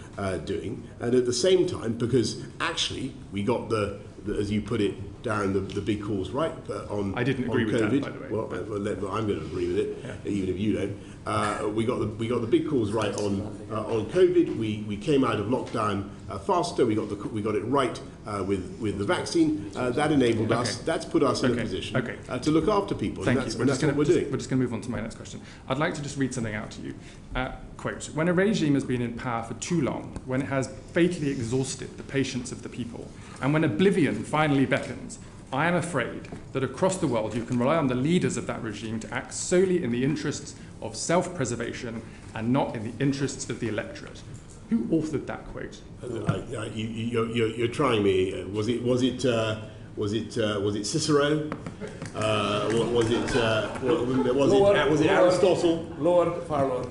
doing, and at the same time, because actually we got the as you put it, Darren, the big calls right on. I didn't agree with COVID. that, by the way. Well, I'm going to agree with it, even if you don't. We got the big calls right on COVID. We came out of lockdown faster. We got it right with the vaccine. That enabled us. That's put us in a position to look after people. Thank and you. that's what we're doing. We're just going to move on to my next question. I'd like to just read something out to you. Quote, when a regime has been in power for too long, when it has fatally exhausted the patience of the people, and when oblivion finally beckons, I am afraid that across the world you can rely on the leaders of that regime to act solely in the interests of self-preservation and not in the interests of the electorate. Who authored that quote? You're trying me. Was it Cicero? Was it Aristotle? Lord Farlord.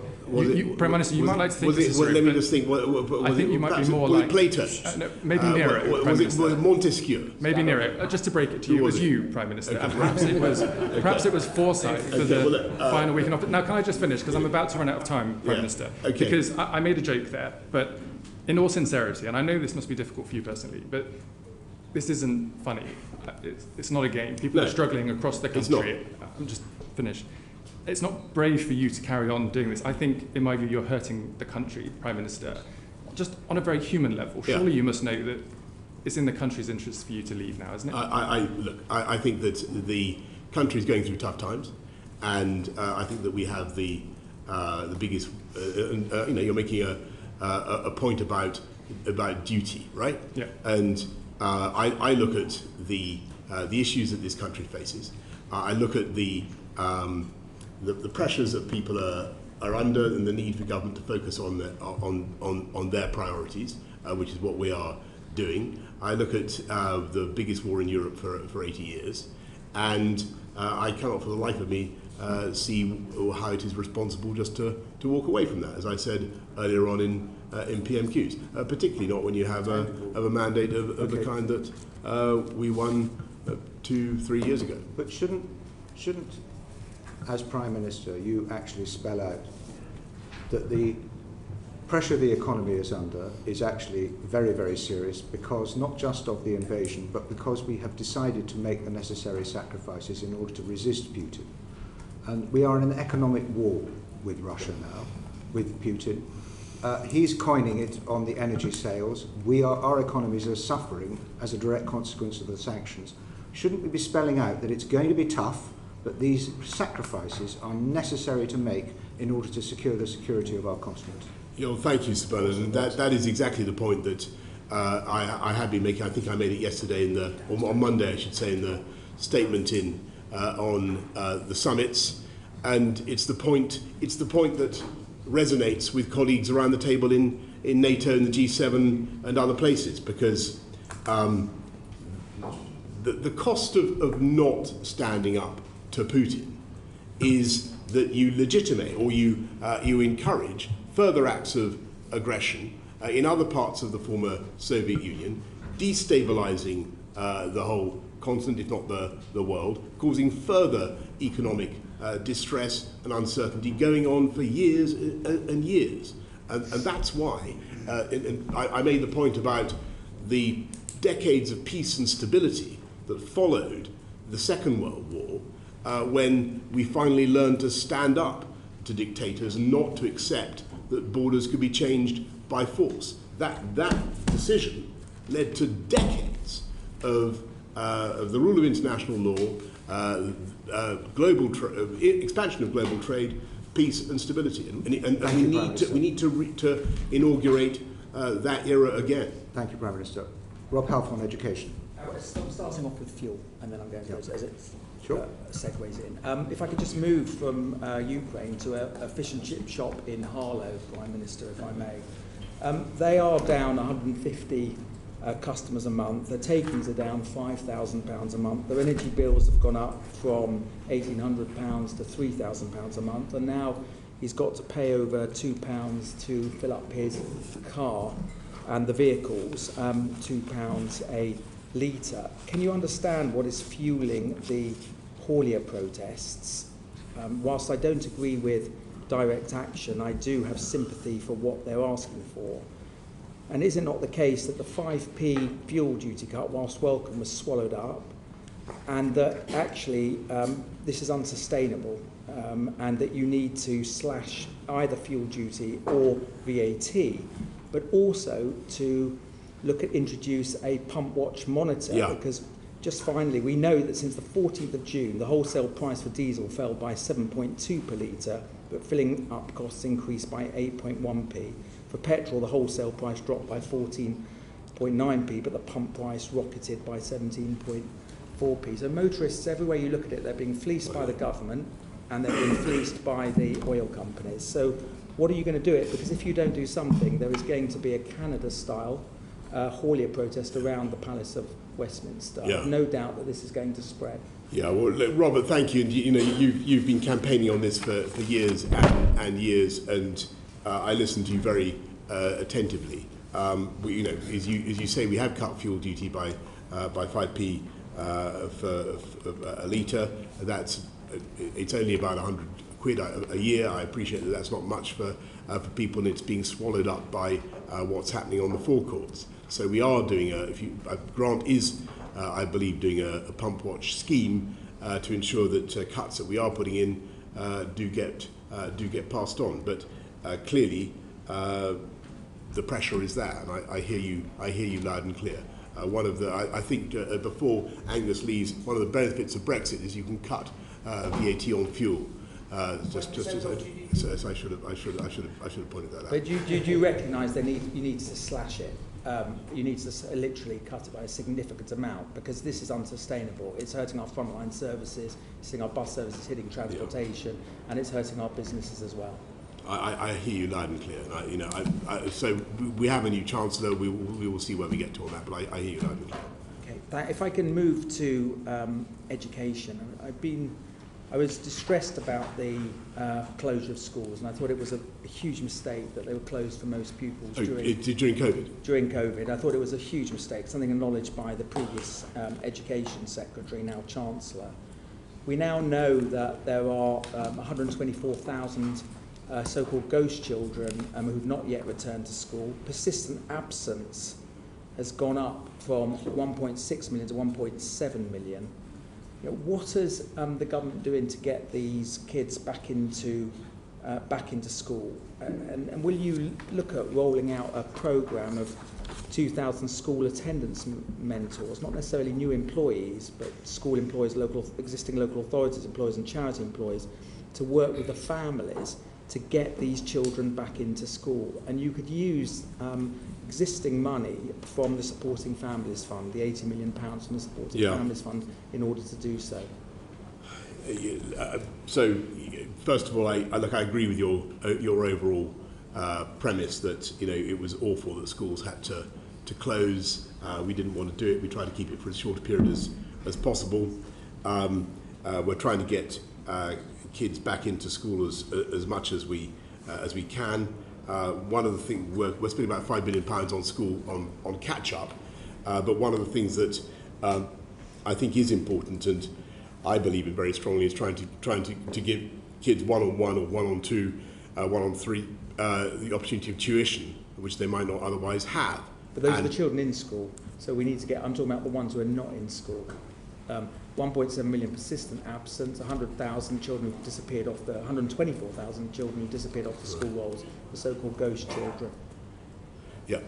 Prime Minister, you might like to think Cicero, let me just think. I think you might be more like Plato. No, maybe Nero. Was it Montesquieu? Maybe Nero. Just to break it to you, it was you, Prime Minister. And perhaps it was foresight for the final week in office. Now, can I just finish? Because I'm about to run out of time, Prime Minister. Okay. Because I made a joke there, but in all sincerity, and I know this must be difficult for you personally, but this isn't funny. It's not a game. People are struggling across the country. I'm just finished. It's not brave for you to carry on doing this. I think, in my view, you're hurting the country, Prime Minister, just on a very human level. Surely you must know that it's in the country's interest for you to leave now, isn't it? I think that the country is going through tough times, and I think that we have the biggest. You're making a point about duty, right? Yeah. And I look at the issues that this country faces. I look at the pressures that people are under, and the need for government to focus on their priorities, which is what we are doing. I look at the biggest war in Europe for 80 years, and I cannot for the life of me see how it is responsible just to walk away from that, as I said earlier on in PMQs, particularly not when you have a mandate of the kind that we won 2-3 years ago. But shouldn't as Prime Minister, you actually spell out that the pressure the economy is under is actually very, very serious, because not just of the invasion, but because we have decided to make the necessary sacrifices in order to resist Putin. And we are in an economic war with Russia now, with Putin. He's coining it on the energy sales. Our economies are suffering as a direct consequence of the sanctions. Shouldn't we be spelling out that it's going to be tough, but these sacrifices are necessary to make in order to secure the security of our continent? Thank you, Sir Bernard. And that is exactly the point that I have been making. I think I made it yesterday on Monday, I should say, in the statement on the summits. And it's the point that resonates with colleagues around the table in NATO and the G7 and other places, because the cost of not standing up to Putin is that you legitimate or you encourage further acts of aggression in other parts of the former Soviet Union, destabilizing the whole continent, if not the world, causing further economic distress and uncertainty going on for years and years. And that's why I made the point about the decades of peace and stability that followed the Second World War, when we finally learned to stand up to dictators and not to accept that borders could be changed by force. That decision led to decades of the rule of international law, expansion of global trade, peace and stability. And we need to inaugurate that era again. Thank you, Prime Minister. Rob Half on education. I'm starting off with fuel, and then I'm going to go as it segues in. If I could just move from Ukraine to a fish and chip shop in Harlow, Prime Minister, if I may. They are down 150 customers a month. Their takings are down £5,000 a month. Their energy bills have gone up from £1,800 to £3,000 a month, and now he's got to pay over £2 to fill up his car and the vehicles, £2 a litre. Can you understand what is fueling the haulier protests? Whilst I don't agree with direct action, I do have sympathy for what they're asking for. And is it not the case that the 5p fuel duty cut, whilst welcome, was swallowed up, and that actually this is unsustainable, and that you need to slash either fuel duty or VAT, but also to look at introduce a pump watch monitor, because just finally, we know that since the 14th of June, the wholesale price for diesel fell by 7.2 per litre, but filling up costs increased by 8.1p. For petrol, the wholesale price dropped by 14.9p, but the pump price rocketed by 17.4p. So motorists, everywhere you look at it, they're being fleeced by the government and they're being fleeced by the oil companies. So what are you going to do it? Because if you don't do something, there is going to be a Canada-style haulier protest around the Palace of Westminster. I have no doubt that this is going to spread. Yeah, well, look, Robert, thank you. You've been campaigning on this for years and years, and I listened to you very attentively. As you say, we have cut fuel duty by 5p for a litre. It's only about 100 quid a year. I appreciate that that's not much for people, and it's being swallowed up by what's happening on the forecourts. So we are doing Grant is, I believe, doing a pump watch scheme to ensure that cuts that we are putting in do get passed on. But clearly, the pressure is there, and I hear you loud and clear. I think before Angus leaves, one of the benefits of Brexit is you can cut VAT on fuel. So I should have pointed that out. But do you recognise you need to slash it? You need to literally cut it by a significant amount, because this is unsustainable. It's hurting our frontline services, it's hitting our bus services, hitting transportation, and it's hurting our businesses as well. I hear you loud and clear. So we have a new Chancellor. We will see where we get to on that. But I hear you loud and clear. Okay. If I can move to education, I was distressed about the closure of schools, and I thought it was a huge mistake that they were closed for most pupils during COVID. During COVID, I thought it was a huge mistake, something acknowledged by the previous Education Secretary, now Chancellor. We now know that there are 124,000 so-called ghost children who've not yet returned to school. Persistent absence has gone up from 1.6 million to 1.7 million. What is the government doing to get these kids back into school? And will you look at rolling out a programme of 2,000 school attendance mentors, not necessarily new employees, but school employees, existing local authorities employees and charity employees, to work with the families to get these children back into school? And you could use existing money from the Supporting Families Fund, the £80 million from the Supporting Families Fund, in order to do so. So, first of all, I agree with your overall premise that it was awful that schools had to close. We didn't want to do it. We tried to keep it for as short a period as possible. We're trying to get kids back into school as much as we can. One of the things we're spending about £5 billion on school on catch up, but one of the things that I think is important, and I believe in very strongly, is trying to give kids one-on-one or one-on-two, one-on-three the opportunity of tuition, which they might not otherwise have. But those are the children in school, so we need to get. I'm talking about the ones who are not in school. 1.7 million persistent absence, 100,000 children who've disappeared off 124,000 children who disappeared off the school rolls, the so-called ghost children. Yeah,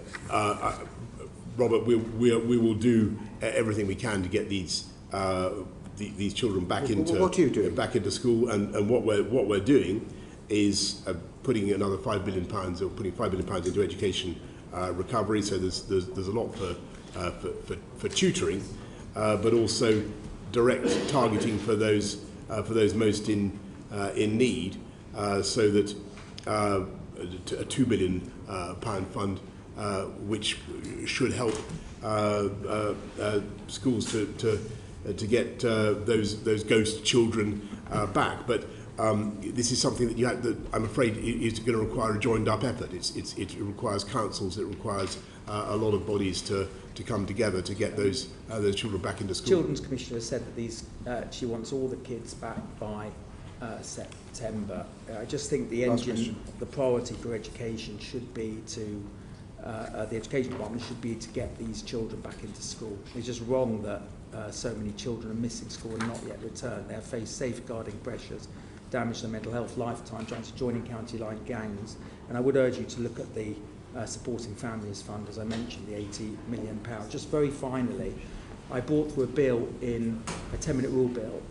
Robert, we will do everything we can to get these children back into school, and what we're doing is putting another £5 billion, or putting £5 billion into education recovery. So there's a lot for tutoring, but also direct targeting for those most in need, so that a £2 billion fund, which should help schools to get those ghost children back. But this is something that I'm afraid is going to require a joined-up effort. It requires councils, it requires a lot of bodies to come together to get those children back into school. Children's Commissioner said that she wants all the kids back by September. I just think the priority for education should be to the Education Department should be to get these children back into school. It's just wrong that so many children are missing school and not yet returned. They have faced safeguarding pressures, damage their mental health, lifetime, trying to join in county line gangs. And I would urge you to look at the Supporting Families Fund, as I mentioned, the £80 million. Just very finally, I brought through a bill a 10-minute rule bill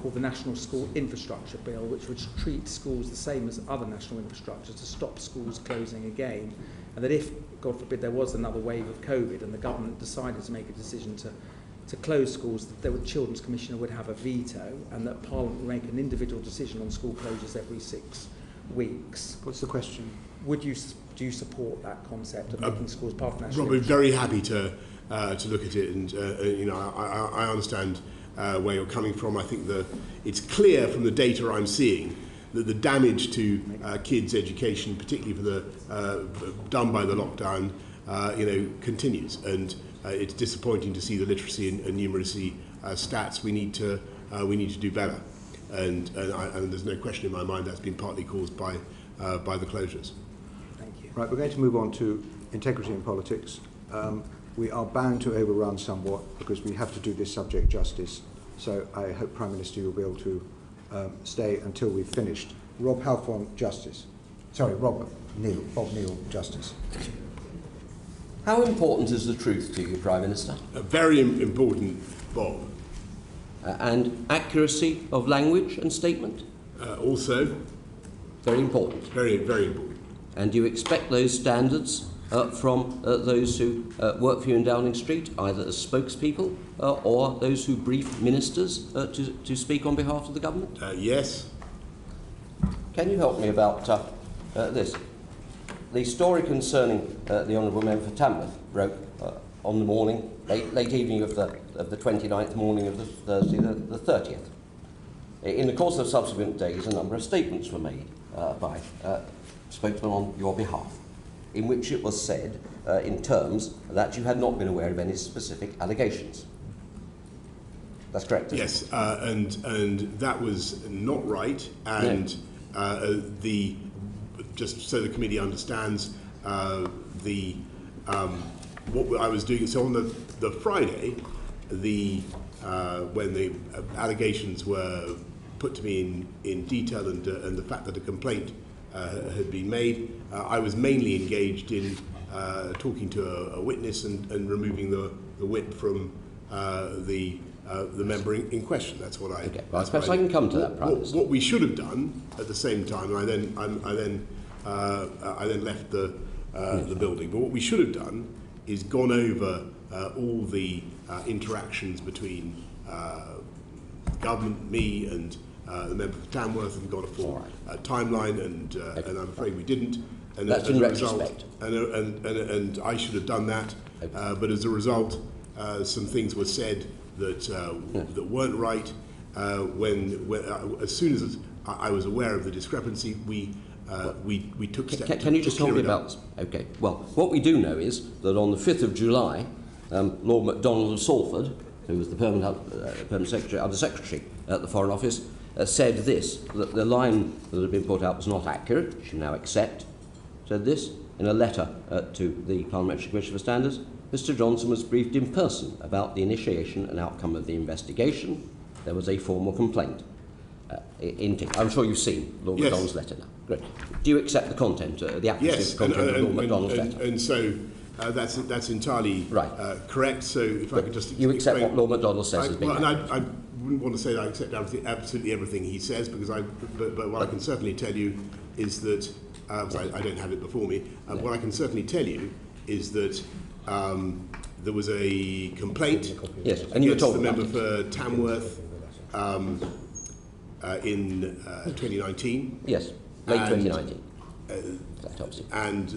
called the National School Infrastructure Bill, which would treat schools the same as other national infrastructure to stop schools closing again. And that if, God forbid, there was another wave of COVID and the government decided to make a decision to close schools, that the Children's Commissioner would have a veto, and that Parliament would make an individual decision on school closures every 6 weeks. What's the question? Do you support that concept of making schools part of national? Rob, we're very happy to look at it, and I understand where you're coming from. I think it's clear from the data I'm seeing that the damage to kids' education, particularly for the done by the lockdown, continues, and it's disappointing to see the literacy and numeracy stats. We need to do better, and there's no question in my mind that's been partly caused by the closures. Thank you. Right, we're going to move on to integrity in politics. We are bound to overrun somewhat because we have to do this subject justice. So I hope Prime Minister you'll be able to stay until we've finished. Rob Halfon, Justice. Sorry, Bob Neal, Justice. How important is the truth to you, Prime Minister? Very important, Bob. And accuracy of language and statement? Also. Very important. Very, very important. And do you expect those standards from those who work for you in Downing Street, either as spokespeople or those who brief ministers to speak on behalf of the government? Yes. Can you help me about this? The story concerning the Honourable Member for Tamworth broke on the morning, late evening of the 29th, morning of the Thursday, the 30th. In the course of subsequent days, a number of statements were made by spokesmen on your behalf, in which it was said, in terms, that you had not been aware of any specific allegations. That's correct? Yes, and that was not right, and just so the committee understands what I was doing. So on the Friday, when the allegations were put to me in detail, and the fact that a complaint had been made, I was mainly engaged in talking to a witness and removing the whip from the member in question. That's what I. Okay. Well, perhaps I can come to that, Prime Minister. What we should have done at the same time, and I then left the building. But what we should have done is gone over all the interactions between government, me and the member for Tamworth, and got a full timeline, and I'm afraid we didn't. And that's in retrospect. And I should have done that, but as a result, some things were said that weren't right. As soon as I was aware of the discrepancy, we took steps. Can you just tell me about? Okay. Well, what we do know is that on the 5th of July, Lord MacDonald of Salford, who was the permanent secretary, Under Secretary at the Foreign Office, said this: that the line that had been put out was not accurate. She now accept. Said this in a letter to the Parliamentary Commission for Standards. Mr. Johnson was briefed in person about the initiation and outcome of the investigation. There was a formal complaint. I'm sure you've seen Lord MacDonald's letter now. Great. Do you accept the content, the accuracy of the content of Lord MacDonald's letter? And so that's entirely correct. So if I could just you accept what Lord MacDonald says as being I wouldn't want to say that I accept absolutely everything he says, because but what I can certainly tell you is that I don't have it before me. What I can certainly tell you is that there was a complaint and you were told the member for Tamworth in 2019. Yes, late 2019. And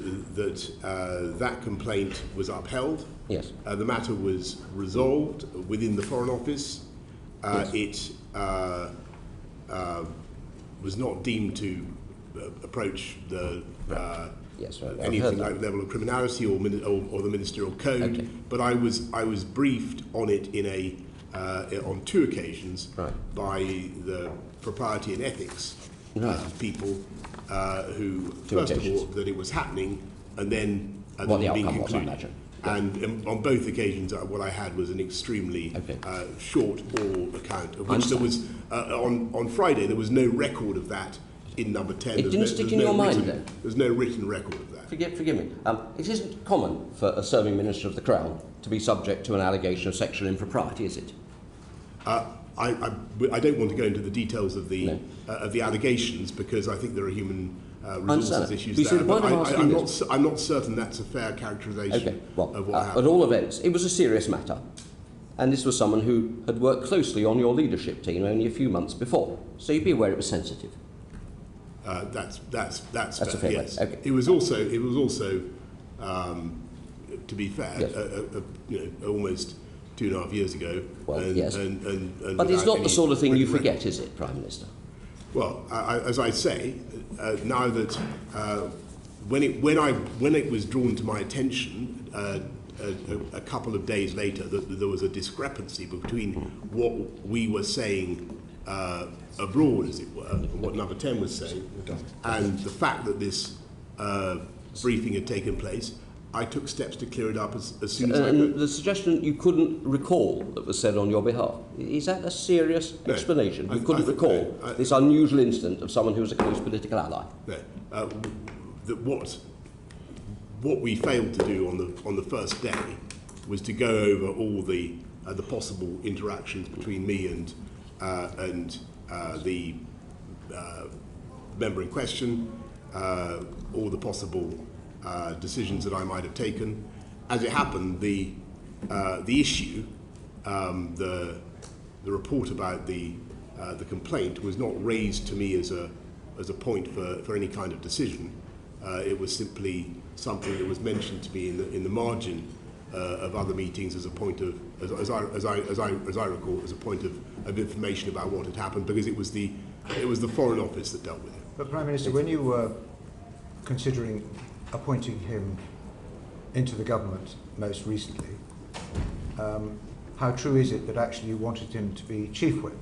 that complaint was upheld. Yes. The matter was resolved within the Foreign Office. It was not deemed to approach the anything like the level of criminality or the ministerial code. Okay. But I was briefed on it on 2 occasions by the propriety and ethics people who, first of all, that it was happening, and then what the being outcome was, I concluded. imagine. And on both occasions, what I had was an extremely short oral account, of which there was, on Friday, there was no record of that in number 10. It didn't stick in your mind then? There's no written record of that. Forgive me. It isn't common for a serving Minister of the Crown to be subject to an allegation of sexual impropriety, is it? I don't want to go into the details of the allegations, because I think there are human resources issues there. But I'm not certain that's a fair characterisation of what happened. At all events, it was a serious matter, and this was someone who had worked closely on your leadership team only a few months before, so you'd be aware it was sensitive. That's fair. A fair yes. Okay. It was also to be fair, almost 2.5 years ago. Well, yes. But it's not the sort of thing you forget, is it, Prime Minister? Well, as I say, now that when it was drawn to my attention a couple of days later that there was a discrepancy between what we were saying abroad, as it were, and what Number 10 was saying, and the fact that this briefing had taken place, I took steps to clear it up as soon as I could. The suggestion you couldn't recall that was said on your behalf, is that a serious explanation? You couldn't recall this unusual incident of someone who was a close political ally? No. What we failed to do on the first day was to go over all the possible interactions between me and the member in question, all the possible decisions that I might have taken. As it happened, the issue, the report about the complaint was not raised to me as a point for any kind of decision. It was simply something that was mentioned to me in the margin of other meetings as a point of, as I recall, as a point of information about what had happened, because it was the Foreign Office that dealt with it. But Prime Minister, when you were considering appointing him into the government most recently, how true is it that actually you wanted him to be Chief Whip?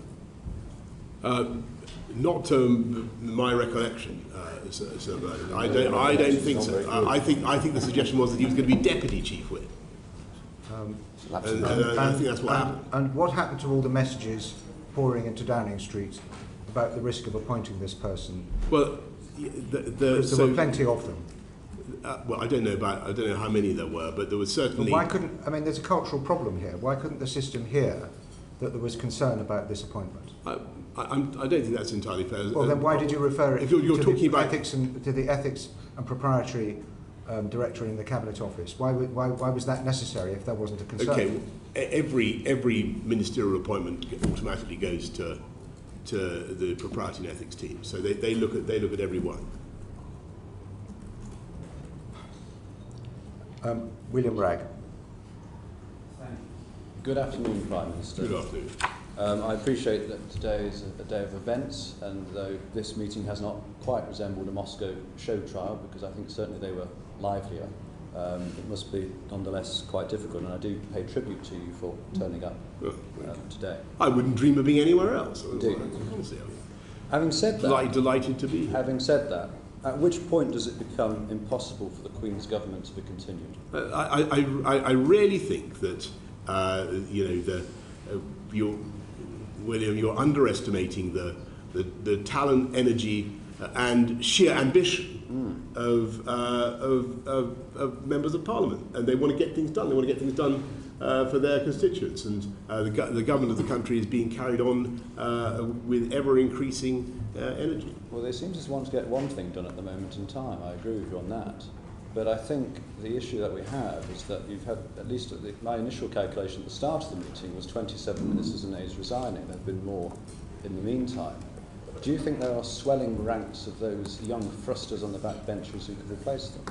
Not to my recollection, Sir Bernard. I don't think so. I think the suggestion was that he was going to be Deputy Chief Whip. And I think that's what happened. And what happened to all the messages pouring into Downing Street about the risk of appointing this person? Well, there were plenty of them. Well, I don't know how many there were, but there was certainly. But why couldn't? I mean, there's a cultural problem here. Why couldn't the system hear that there was concern about this appointment? I don't think that's entirely fair. Well, then why did you refer it if you're to talking the about ethics to the ethics and proprietary director in the Cabinet Office? Why was that necessary if there wasn't a concern? Okay, every ministerial appointment automatically goes to the propriety and ethics team. So they look at every one. William Ragg. Good afternoon, Prime Minister. Good afternoon. I appreciate that today is a day of events, and though this meeting has not quite resembled a Moscow show trial, because I think certainly they were livelier, it must be nonetheless quite difficult, and I do pay tribute to you for turning up today. I wouldn't dream of being anywhere else. Indeed. Having said that, delighted to be here. Having said that, at which point does it become impossible for the Queen's government to be continued? I really think that William, you're underestimating the talent, energy, and sheer ambition of members of Parliament, and they want to get things done. They want to get things done for their constituents, and the government of the country is being carried on with ever-increasing energy. Well, they seem to want to get one thing done at the moment in time. I agree with you on that. But I think the issue that we have is that you've had, at least my initial calculation at the start of the meeting was 27 ministers and aides resigning. There have been more in the meantime. Do you think there are swelling ranks of those young thrusters on the back benches who could replace them?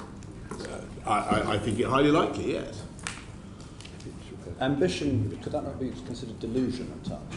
I think it highly likely, yes. Ambition, could that not be considered delusion at times?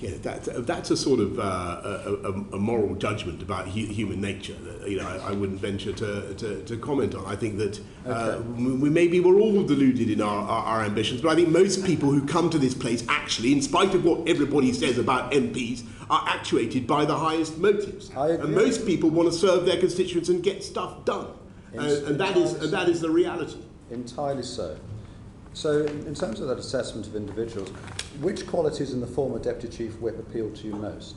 Yeah, that's a sort of a moral judgment about human nature that I wouldn't venture to comment on. I think that we're all deluded in our ambitions, but I think most people who come to this place actually, in spite of what everybody says about MPs, are actuated by the highest motives. And most people want to serve their constituents and get stuff done, and that is the reality. Entirely so. So, in terms of that assessment of individuals, which qualities in the former Deputy Chief Whip appealed to you most?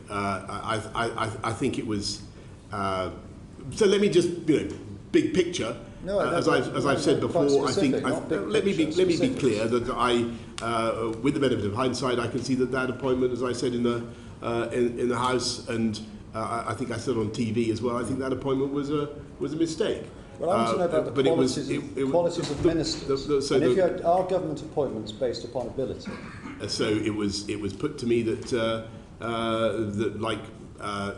I think it was. So let me just, big picture. No, as I've said before, I think. Let me be clear that with the benefit of hindsight, I can see that appointment, as I said in the House, and I think I said on TV as well. I think that appointment was a mistake. Well, I want to know about the qualities of ministers. And if you had our government appointments based upon ability. So it was put to me that like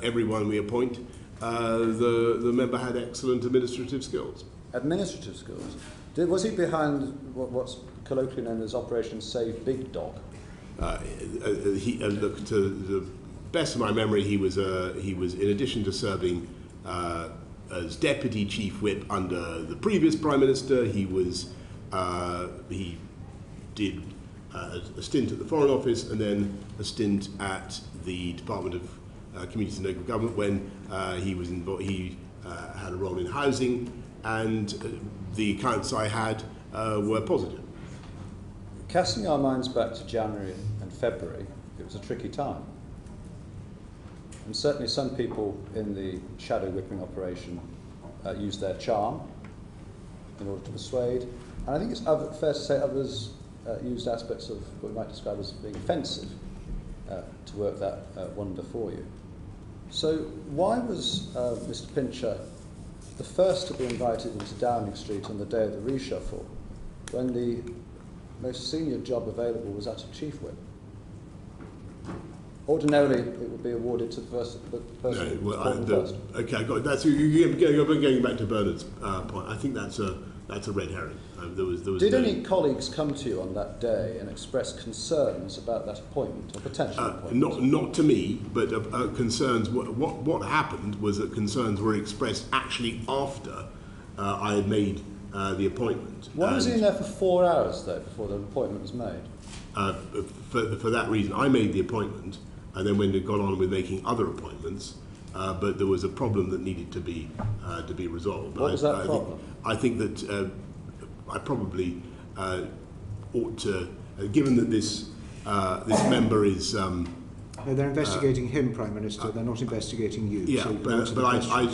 everyone we appoint, the member had excellent administrative skills. Administrative skills. Was he behind what's colloquially known as Operation Save Big Dog? Look, to the best of my memory, he was in addition to serving as Deputy Chief Whip under the previous Prime Minister, he did a stint at the Foreign Office and then a stint at the Department of Communities and Local Government when he had a role in housing, and the accounts I had were positive. Casting our minds back to January and February, it was a tricky time. And certainly some people in the shadow whipping operation used their charm in order to persuade. And I think it's fair to say others used aspects of what we might describe as being offensive to work that wonder for you. So why was Mr. Pincher the first to be invited into Downing Street on the day of the reshuffle when the most senior job available was that of Chief Whip? Ordinarily, it would be awarded to the person first. Okay, I got it. That's going back to Bernard's point. I think that's a red herring. Did any colleagues come to you on that day and express concerns about that appointment or potential appointment? Not to me, but concerns. What happened was that concerns were expressed actually after I had made the appointment. Why was he in there for 4 hours though before the appointment was made? For that reason, I made the appointment. And then when it got on with making other appointments, but there was a problem that needed to be resolved. What was that problem? I think that I probably ought to, given that this member is. No, they're investigating him, Prime Minister. They're not investigating you. Yeah, so but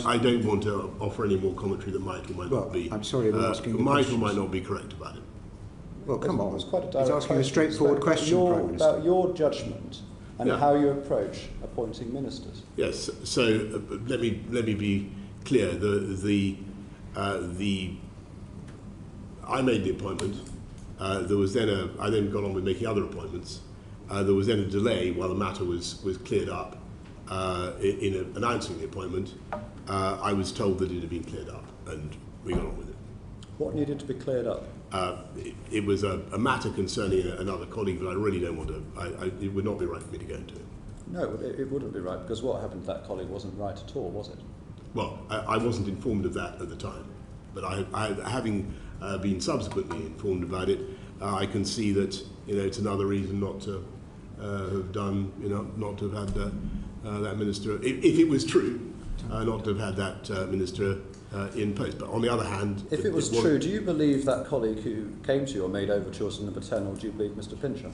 I don't want to offer any more commentary that might or might not be. I'm sorry, I'm asking might or might not be correct about it. Well, come on. He's asking a straightforward question, Prime Minister. About your judgment and how you approach appointing ministers. Yes. So let me be clear. I made the appointment. There was then I then got on with making other appointments. There was then a delay while the matter was cleared up. In announcing the appointment, I was told that it had been cleared up, and we got on with it. What needed to be cleared up? It was a matter concerning another colleague that I really don't want to. It would not be right for me to go into it. No, it wouldn't be right, because what happened to that colleague wasn't right at all, was it? Well, I wasn't informed of that at the time, but having been subsequently informed about it, I can see that it's another reason not to have done, not to have had that minister, if it was true, not to have had that minister in post. But on the other hand, if it was true, do you believe that colleague who came to you or made overtures on number 10, or do you believe Mr. Pincher?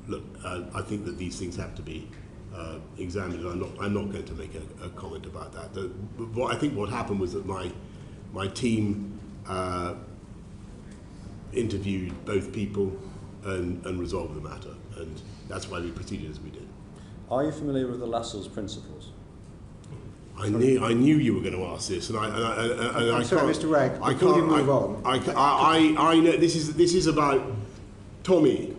Look, I think that these things have to be examined. I'm not going to make a comment about that. I think what happened was that my team interviewed both people and resolved the matter, and that's why we proceeded as we did. Are you familiar with the Lascelles principles? I knew you were going to ask this, and I sorry, can't. Mr. Ragg, I before can't. you move on. I know this is about Tommy.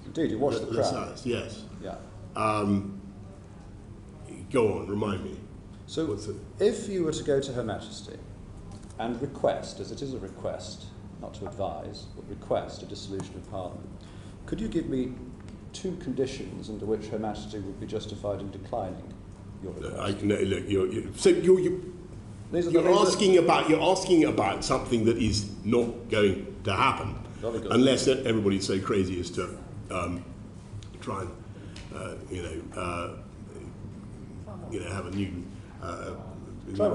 Indeed, you watched the Crown. Yes. Yeah. Go on, remind me. So, if you were to go to Her Majesty and request, as it is a request, not to advise, but request a dissolution of Parliament, could you give me 2 conditions under which Her Majesty would be justified in declining your request? You're asking about something that is not going to happen, unless everybody's so crazy as to try and have a new. We are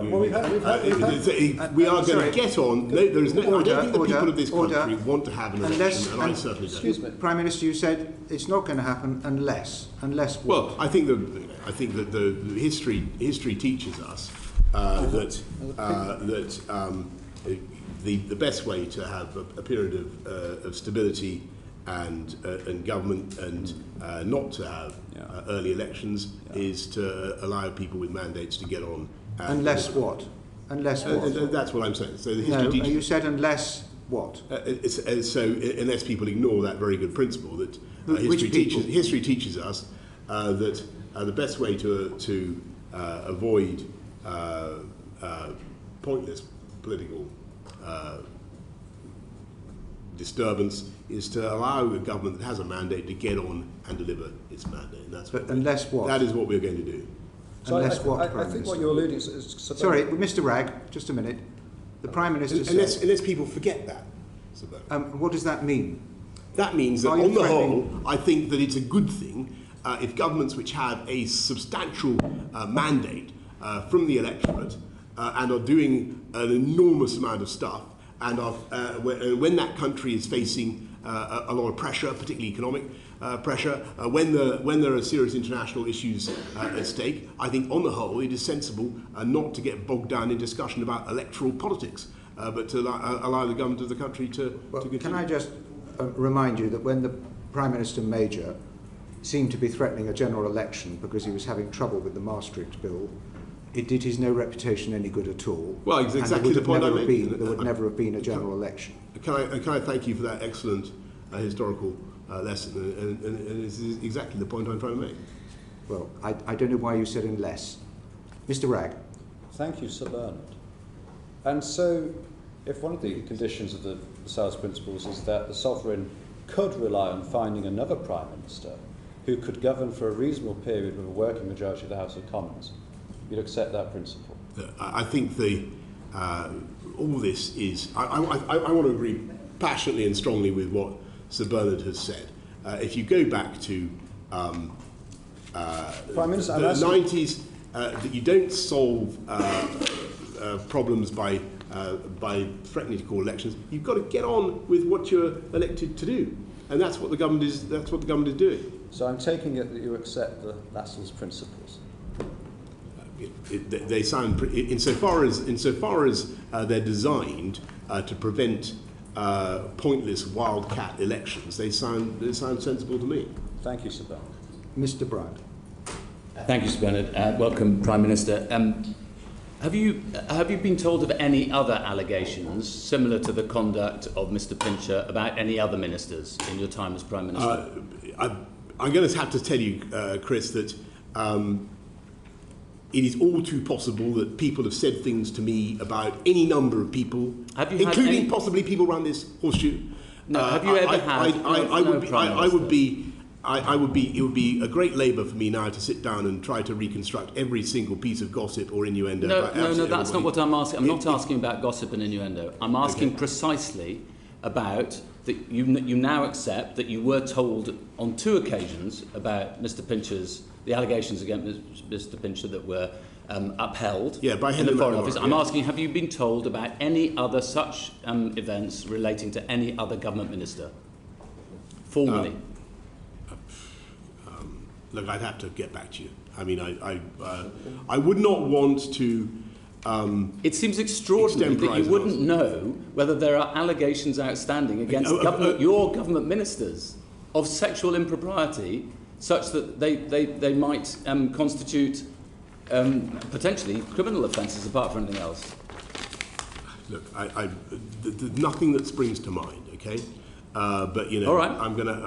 going to get on. No, there is no. I don't think the people of this country want to have an election, and I certainly don't. Excuse me, Prime Minister, you said it's not going to happen unless what? Well, I think that the history teaches us that the best way to have a period of stability and government and not to have early elections is to allow people with mandates to get on. Unless what? Unless what? That's what I'm saying. So the history teaches. You said unless what? So unless people ignore that very good principle that history teaches us that the best way to avoid pointless political disturbance is to allow a government that has a mandate to get on and deliver its mandate. And that's unless what? That is what we're going to do. So unless I think what you're alluding to is... Sorry, Mr. Ragg, just a minute. The Prime Minister said... Unless people forget that. What does that mean? That means that on the whole, I think that it's a good thing if governments which have a substantial mandate from the electorate and are doing an enormous amount of stuff, and when that country is facing a lot of pressure, particularly economic pressure, when there are serious international issues at stake, I think on the whole it is sensible not to get bogged down in discussion about electoral politics, but to allow the government of the country to continue. Can I just remind you that when the Prime Minister Major seemed to be threatening a general election because he was having trouble with the Maastricht Bill, it did his no reputation any good at all. Well, it's exactly the point I made. There would never have been a general election. Can I thank you for that excellent historical lesson? And this is exactly the point I'm trying to make. Well, I don't know why you said unless. Mr. Ragg. Thank you, Sir Bernard. And so, if one of the conditions of the Lascelles principles is that the sovereign could rely on finding another Prime Minister who could govern for a reasonable period with a working majority of the House of Commons, you'd accept that principle? I think all this is... I want to agree passionately and strongly with what Sir Bernard has said. If you go back to Prime Minister, the 90s, that you don't solve problems by threatening to call elections. You've got to get on with what you're elected to do, and that's what the government is. That's what the government is doing. So I'm taking it that you accept the Lascelles principles. They sound, insofar as they're designed to prevent pointless wildcat elections, they sound sensible to me. Thank you, Sir Bernard. Mr. Brand. Thank you, Sir Bernard. Welcome, Prime Minister. Have you been told of any other allegations similar to the conduct of Mr Pincher about any other ministers in your time as Prime Minister? I'm going to have to tell you, Chris, that it is all too possible that people have said things to me about any number of people, including possibly people around this horseshoe. No, have you ever had? It would be a great labour for me now to sit down and try to reconstruct every single piece of gossip or innuendo. No, that's not what I'm asking. I'm not asking about gossip and innuendo. I'm asking precisely about that you now accept that you were told on 2 occasions about Mr Pincher's, the allegations against Mr Pincher that were upheld by in the Foreign Office. I'm asking, have you been told about any other such events relating to any other government minister, formally? Look, I'd have to get back to you. I mean, I would not want to. It seems extraordinary that you wouldn't know whether there are allegations outstanding against your government ministers of sexual impropriety, such that they might constitute potentially criminal offences apart from anything else. Look, there's nothing that springs to mind. Okay. But you know, all right. I'm gonna.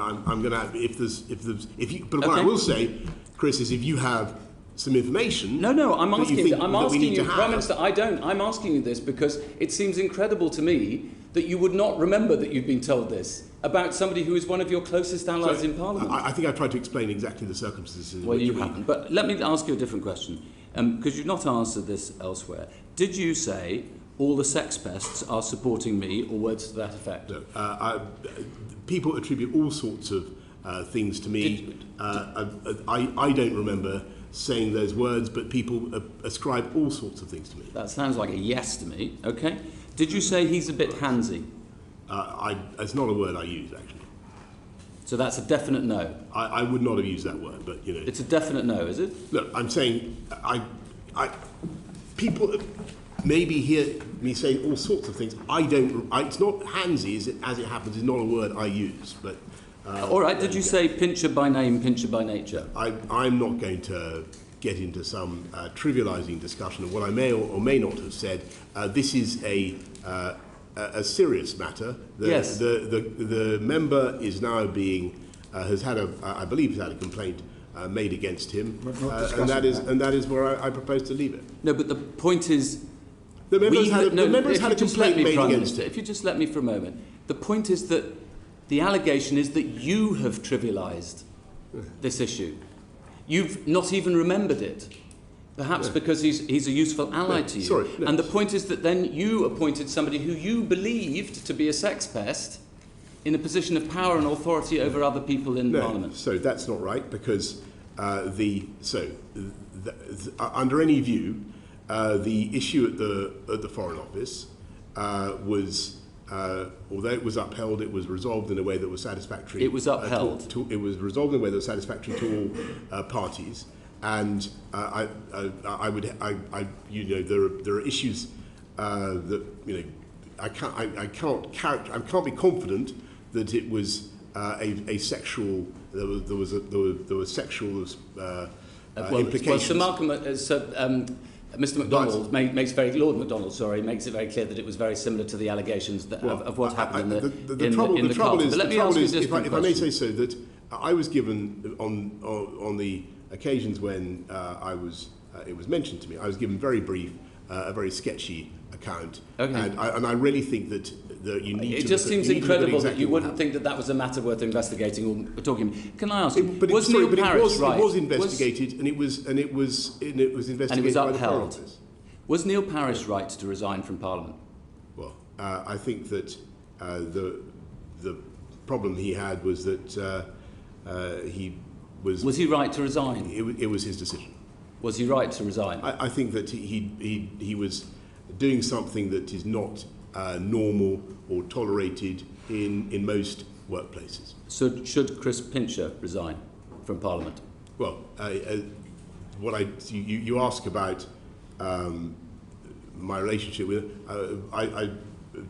What I will say, Chris, is if you have some information. No. I'm asking you, Prime Minister. I'm asking you this because it seems incredible to me that you would not remember that you've been told this about somebody who is one of your closest allies in Parliament. I think I tried to explain exactly the circumstances. Well, you haven't. But let me ask you a different question, because you've not answered this elsewhere. Did you say all the sex pests are supporting me, or words to that effect? No, people attribute all sorts of things to me. I don't remember saying those words, but people ascribe all sorts of things to me. That sounds like a yes to me. Okay. Did you say he's a bit handsy? It's not a word I use, actually. So that's a definite no? I would not have used that word, but you know. It's a definite no, is it? Look, I'm saying people maybe hear me say all sorts of things. It's not handsy, as it happens, is not a word I use. But all right. Did you say Pincher by name, Pincher by nature? I'm not going to get into some trivialising discussion of what I may or may not have said. This is a serious matter. Yes. The member is now being I believe has had a complaint made against him, and that is where I propose to leave it. No, but the point is. The member has had a complaint made against him. If you just let me for a moment. The point is that the allegation is that you have trivialised this issue. You've not even remembered it. Perhaps because he's a useful ally to you. Sorry, no. And the point is that then you appointed somebody who you believed to be a sex pest in a position of power and authority over other people in Parliament. So that's not right, because under any view, the issue at the Foreign Office was, although it was upheld, it was resolved in a way that was satisfactory. It was upheld. It was resolved in a way that was satisfactory to all parties, and there are issues that I can't be confident that it was a sexual. There was sexual implications. Well, Sir Malcolm, Mr. MacDonald Lord MacDonald, makes it very clear that it was very similar to the allegations of what happened in the trouble is, But let me ask you if I may say so, that I was given on the occasions when it was mentioned to me, I was given very brief, a very sketchy account, okay. and I really think that you need to. It just seems incredible that you wouldn't think that was a matter worth investigating or talking. Can I ask you? Was Neil Parish right? It was investigated, and it was investigated, and it was by the Foreign upheld. Office. Was Neil Parish right to resign from Parliament? Well, I think that the problem he had was that he was. Was he right to resign? It was his decision. Was he right to resign? I think that he was doing something that is not normal or tolerated in most workplaces. So should Chris Pincher resign from Parliament? Well, you ask about my relationship with him. I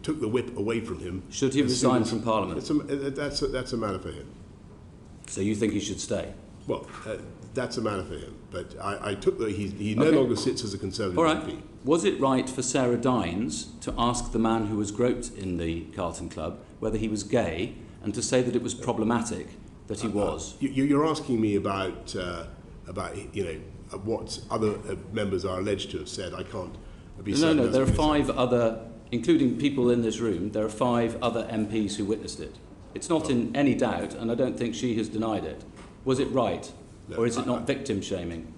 took the whip away from him. Should he resign from Parliament? That's a matter for him. So you think he should stay? Well, that's a matter for him. But I took that he no longer sits as a Conservative All right. MP. Was it right for Sarah Dines to ask the man who was groped in the Carlton Club whether he was gay, and to say that it was problematic that he was? You're asking me about what other members are alleged to have said. I can't be certain. No, there are 5 other, including people in this room, there are 5 other MPs who witnessed it. It's not in any doubt, and I don't think she has denied it. Was it right, or is it not victim shaming?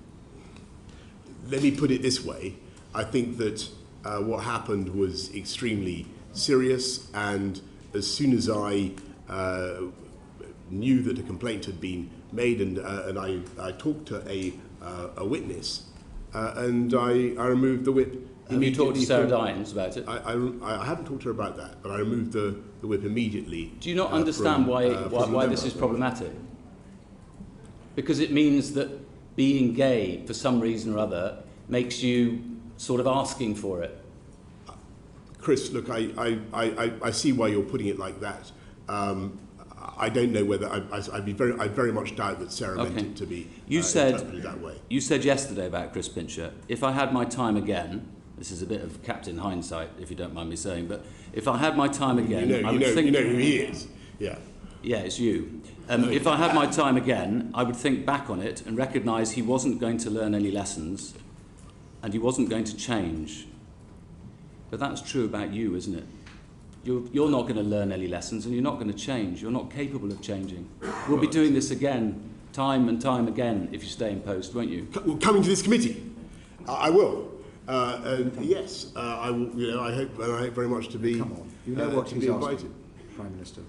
Let me put it this way. I think that what happened was extremely serious, and as soon as I knew that a complaint had been made, and I talked to a witness, and I removed the whip. Have you talked to Sarah Dines about it? I haven't talked to her about that, but I removed the whip immediately. Do you not understand why this is problematic? Because it means that being gay, for some reason or other, makes you sort of asking for it. Chris, look, I see why you're putting it like that. I don't know whether I very much doubt that Sarah meant it to be interpreted that way. You said yesterday about Chris Pincher, if I had my time again, this is a bit of Captain Hindsight, if you don't mind me saying, but if I had my time again, you know who he is. Yeah. Yeah, it's you. If I had my time again, I would think back on it and recognise he wasn't going to learn any lessons, and he wasn't going to change. But that's true about you, isn't it? You're not going to learn any lessons, and you're not going to change. You're not capable of changing. We'll be doing this again, time and time again, if you stay in post, won't you? Well, coming to this committee, I will. And yes, I will. You know, I hope very much to be. Come on, you know what he's invited. asking, Prime Minister.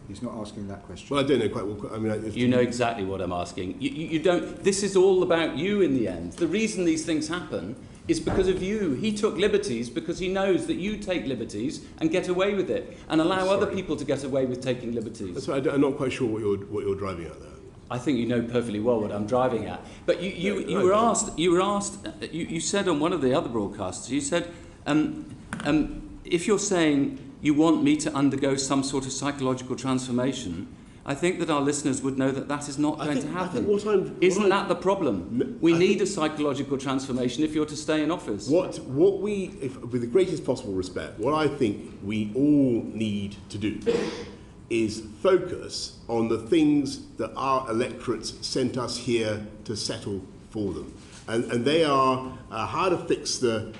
He's not asking that question. Well, I don't know quite well. I mean, you know exactly what I'm asking. You don't. This is all about you in the end. The reason these things happen is because of you. He took liberties because he knows that you take liberties and get away with it, and allow other people to get away with taking liberties. That's right. I'm not quite sure what you're driving at there. I think you know perfectly well what I'm driving at. But you were asked. You said on one of the other broadcasts. You said, if you're saying you want me to undergo some sort of psychological transformation, I think that our listeners would know that that is not going to happen. Isn't that the problem? We need a psychological transformation if you're to stay in office. With the greatest possible respect, what I think we all need to do is focus on the things that our electorates sent us here to settle for them. And they are how to fix the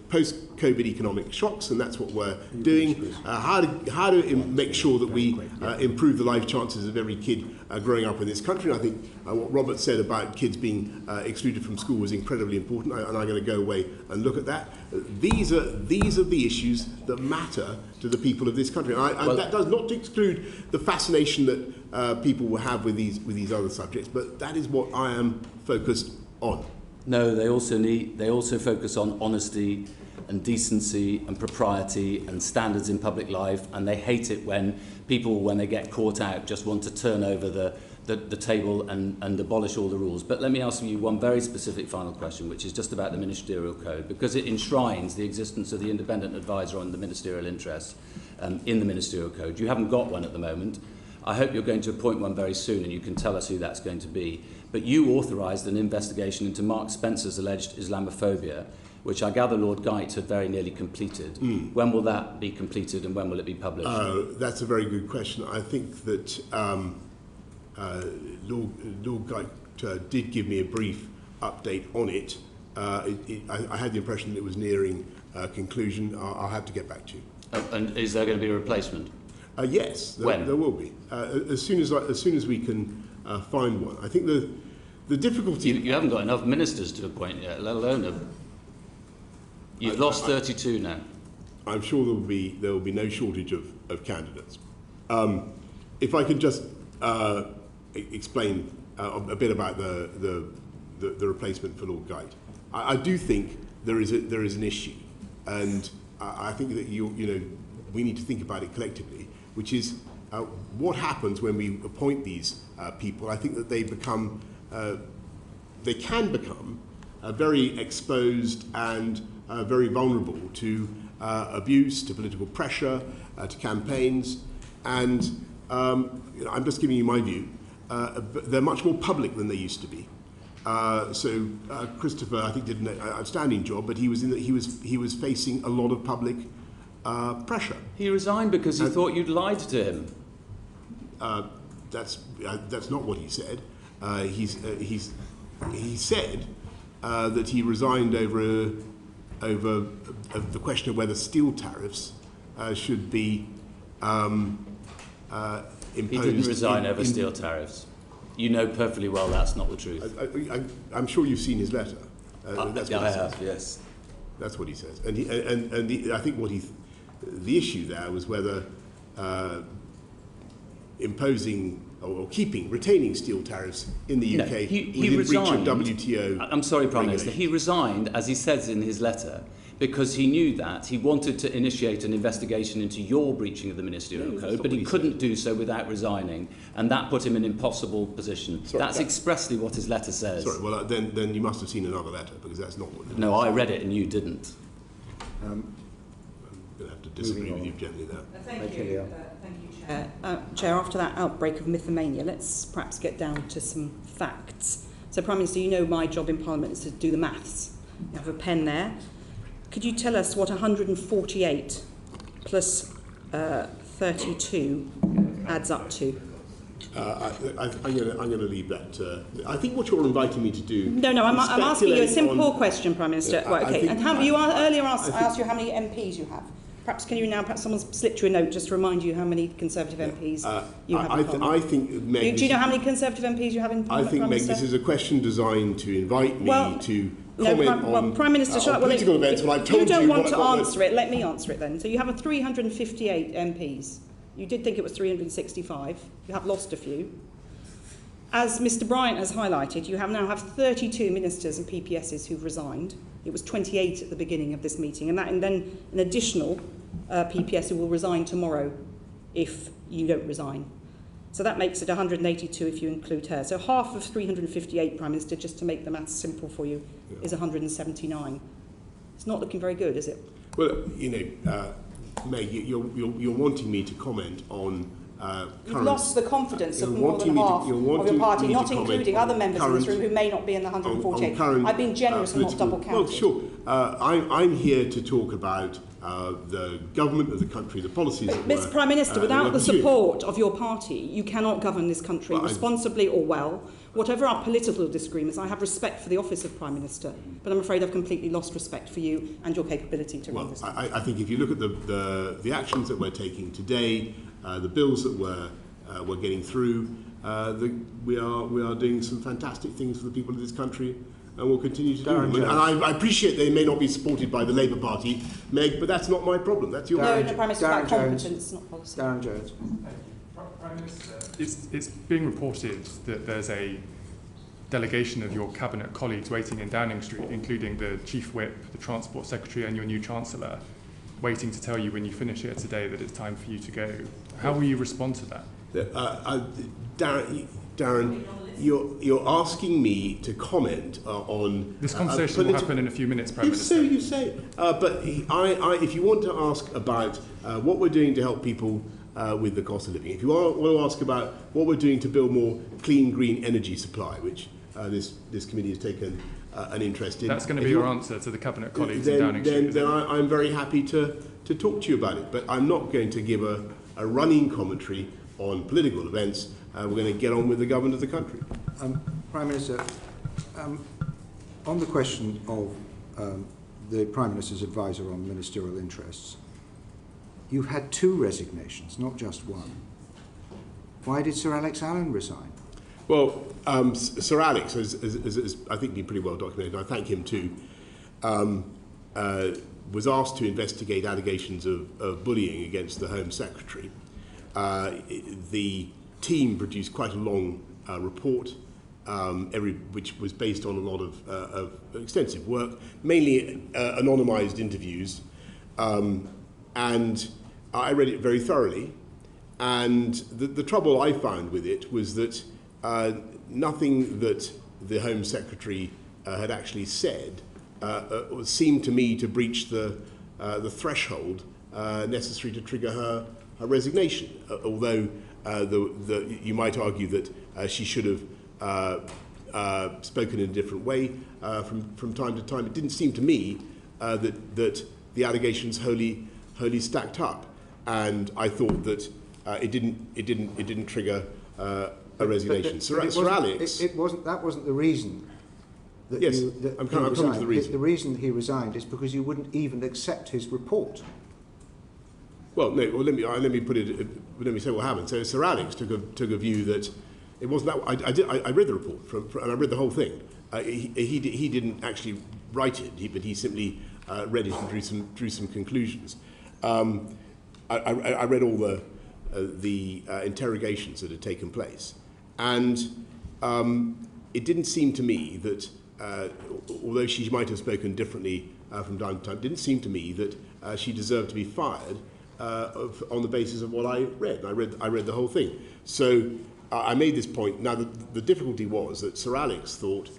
post-COVID economic shocks, and that's what we're doing. How to make sure that we improve the life chances of every kid growing up in this country. And I think what Robert said about kids being excluded from school was incredibly important, and I'm going to go away and look at that. These are the issues that matter to the people of this country. And that does not exclude the fascination that people will have with these other subjects, but that is what I am focused on. No, they also focus on honesty and decency and propriety and standards in public life, and they hate it when people, when they get caught out, just want to turn over the table and abolish all the rules. But let me ask you one very specific final question, which is just about the ministerial code, because it enshrines the existence of the independent advisor on the ministerial interests in the ministerial code. You haven't got one at the moment. I hope you're going to appoint one very soon, and you can tell us who that's going to be. But you authorised an investigation into Mark Spencer's alleged Islamophobia, which I gather Lord Geit had very nearly completed. When will that be completed, and when will it be published? That's a very good question. I think that Lord Geit did give me a brief update on it. I had the impression that it was nearing conclusion. I'll have to get back to you. And is there going to be a replacement? Yes, there will be. As soon as we can find one. I think the difficulty... You haven't got enough ministers to appoint yet, let alone You've lost 32 now. I'm sure there will be no shortage of candidates. If I could just explain a bit about the replacement for Lord Geit. I do think there is an issue, and I think that we need to think about it collectively, which is what happens when we appoint these people. I think that they can become very exposed and very vulnerable to abuse, to political pressure, to campaigns. And I'm just giving you my view. but they're much more public than they used to be. So Christopher, I think, did an outstanding job, but he was facing a lot of public pressure. He resigned because he thought you'd lied to him. That's not what he said. He said that he resigned over the question of whether steel tariffs should be imposed. He didn't resign over steel tariffs. You know perfectly well that's not the truth. I'm sure you've seen his letter. That's what I he says. have, yes. That's what he says. And I think the issue there was whether imposing or retaining steel tariffs in the UK he breach resigned. of WTO. I'm sorry, Prime Minister. He resigned, as he says in his letter, because he knew that he wanted to initiate an investigation into your breaching of the ministerial code, but he couldn't do so without resigning, and that put him in an impossible position. That's expressly what his letter says. Sorry, well then you must have seen another letter, because that's not what. No, I read it and you didn't. I'm going to have to disagree with you gently there. Thank you, Chair. Chair, after that outbreak of mythomania, let's perhaps get down to some facts. So, Prime Minister, you know my job in Parliament is to do the maths. You have a pen there. Could you tell us what 148 plus 32 adds up to? I'm going to leave that. I think what you're inviting me to do. No, I'm asking you a simple question, Prime Minister. Right, okay. And earlier I asked you how many MPs you have. Perhaps perhaps someone's slipped you a note just to remind you how many Conservative MPs you have in Parliament. I think, Meg, do you know how many Conservative MPs you have in Parliament? I think, Meg, this is a question designed to invite me to comment on Prime Minister, political events. When I've told you don't want to answer it, let me answer it then. So you have 358 MPs. You did think it was 365. You have lost a few. As Mr Bryant has highlighted, you now have 32 ministers and PPSs who've resigned. It was 28 at the beginning of this meeting, and then an additional PPS who will resign tomorrow if you don't resign. So that makes it 182 if you include her. So half of 358, Prime Minister, just to make the maths simple for you, is 179. It's not looking very good, is it? Well, Meg, you're wanting me to comment on you've lost the confidence of more than half of your party, not including other members in this room who may not be in the 148. I've been generous and not double counted. Well, sure. I'm here to talk about the government of the country, the policies that Mr Prime Minister, without the support of your party, you cannot govern this country responsibly or well. Whatever our political disagreements, I have respect for the office of Prime Minister, but I'm afraid I've completely lost respect for you and your capability to run this country. I think if you look at the actions that we're taking today, the bills that we're getting through, we are doing some fantastic things for the people of this country, and we'll continue to do them. And I appreciate they may not be supported by the Labour Party, Meg, but that's not my problem. That's your problem. No, Prime Minister, about competence, not policy. Darren Jones. Prime Minister, it's being reported that there's a delegation of your cabinet colleagues waiting in Downing Street, including the Chief Whip, the Transport Secretary and your new Chancellor, waiting to tell you when you finish here today that it's time for you to go. How will you respond to that? Darren, you're asking me to comment on... This conversation will happen in a few minutes, Prime Minister. So you say. But if you want to ask about what we're doing to help people with the cost of living, if you want to ask about what we're doing to build more clean, green energy supply, which this committee has taken an interest in. That's going to be your answer to the Cabinet colleagues in Downing Street. Then I'm very happy to talk to you about it. But I'm not going to give a running commentary on political events. We're going to get on with the government of the country. Prime Minister, on the question of the Prime Minister's advisor on ministerial interests, you've had 2 resignations, not just one. Why did Sir Alex Allen resign? Well, Sir Alex has I think, been pretty well documented, and I thank him too, was asked to investigate allegations of bullying against the Home Secretary. The team produced quite a long report, which was based on a lot of extensive work, mainly anonymised interviews, and I read it very thoroughly. And the trouble I found with it was that nothing that the Home Secretary had actually said seemed to me to breach the threshold necessary to trigger her resignation. Although you might argue that she should have spoken in a different way from time to time. It didn't seem to me that the allegations wholly stacked up, and I thought that it didn't trigger a resignation. Sir Alex, that wasn't the reason. Yes, I'm coming to the reason. The reason he resigned is because you wouldn't even accept his report. Well, no. Well, let me put it. Let me say what happened. So Sir Alex took a view that it wasn't that. I read the report and I read the whole thing. He didn't actually write it, but he simply read it and drew some conclusions. I read all the interrogations that had taken place, and it didn't seem to me that, although she might have spoken differently from time to time, it didn't seem to me that she deserved to be fired on the basis of what I read. I read the whole thing. So I made this point. Now the difficulty was that Sir Alex thought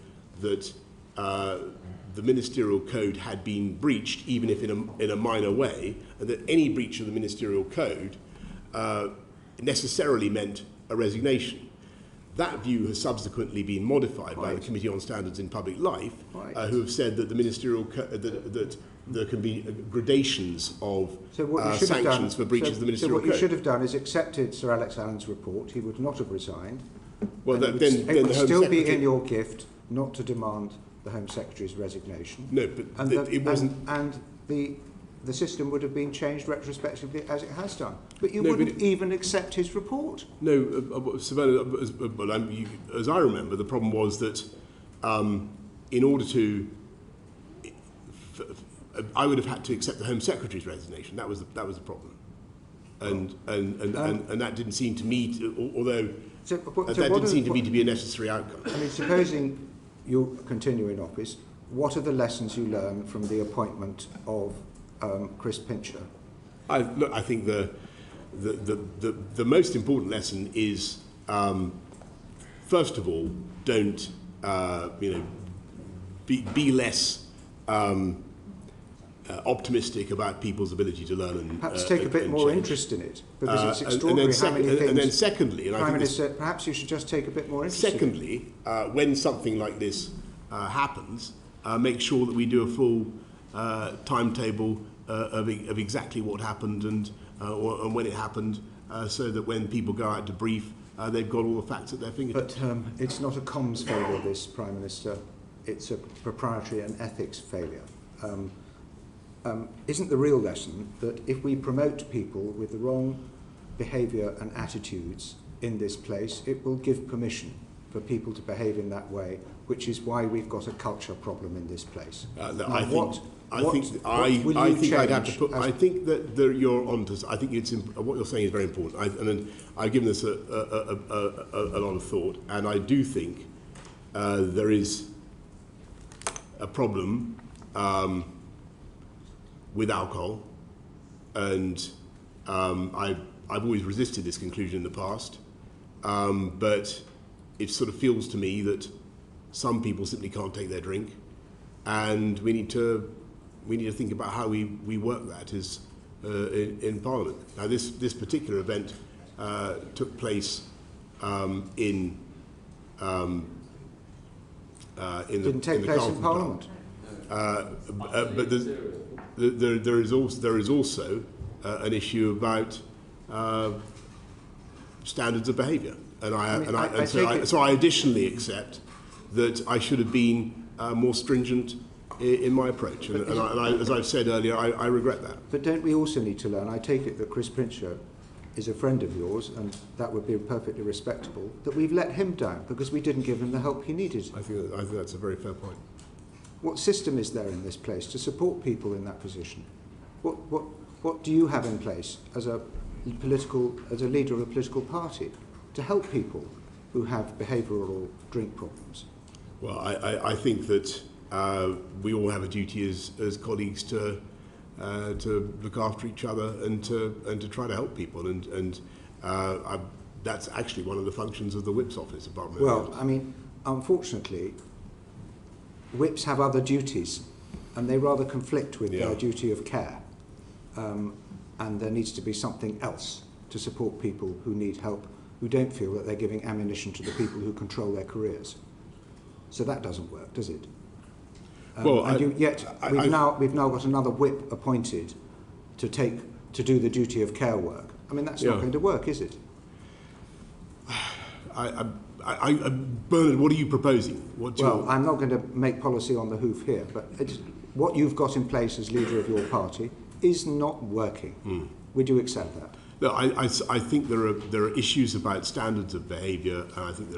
that the ministerial code had been breached, even if in a minor way, and that any breach of the ministerial code necessarily meant a resignation. That view has subsequently been modified by the Committee on Standards in Public Life, who have said that the ministerial that there can be gradations of sanctions for breaches of the ministerial code. So what you should have done is accepted Sir Alex Allen's report. He would not have resigned. Well, it would still be in your gift not to demand the Home Secretary's resignation. No, but it wasn't. And the system would have been changed retrospectively as it has done. But you wouldn't even accept his report. No, Savannah, as I remember, the problem was that in order to... I would have had to accept the Home Secretary's resignation. That was the problem. And that didn't seem to me, that didn't seem to me to be a necessary outcome. I mean, supposing you continue in office, what are the lessons you learn from the appointment of Chris Pincher? I think the most important lesson is, first of all, don't be less optimistic about people's ability to learn and perhaps take a bit more interest in it, because it's extraordinary how many things. And then secondly, Prime Minister, perhaps you should just take a bit more interest. Secondly, when something like this happens, make sure that we do a full timetable of exactly what happened and when it happened, so that when people go out to brief, they've got all the facts at their fingertips. But it's not a comms failure, this, Prime Minister. It's a proprietary and ethics failure. Isn't the real lesson that if we promote people with the wrong behaviour and attitudes in this place, it will give permission for people to behave in that way, which is why we've got a culture problem in this place? I think that you're onto. I think what you're saying is very important. I've given this a lot of thought, and I do think there is a problem with alcohol, and I've always resisted this conclusion in the past, but it sort of feels to me that some people simply can't take their drink, and we need to think about how we work that in Parliament. Now, this particular event took place in Didn't take place in Parliament. But there is also an issue about standards of behaviour, so I additionally accept that I should have been more stringent in my approach, and as I've said earlier, I regret that. But don't we also need to learn? I take it that Chris Pincher is a friend of yours, and that would be perfectly respectable, that we've let him down because we didn't give him the help he needed. I think that's a very fair point. What system is there in this place to support people in that position? What do you have in place as a leader of a political party to help people who have behavioural or drink problems? Well, I think that we all have a duty as colleagues to look after each other and to try to help people, and that's actually one of the functions of the Whip's office. Well, I mean, unfortunately, Whips have other duties, and they rather conflict with their duty of care, and there needs to be something else to support people who need help, who don't feel that they're giving ammunition to the people who control their careers. So that doesn't work, does it? We've now got another whip appointed to do the duty of care work. I mean, that's not going to work, is it? Bernard, what are you proposing? I'm not going to make policy on the hoof here, but what you've got in place as leader of your party is not working. Would you accept that? No, I think there are issues about standards of behaviour, and I think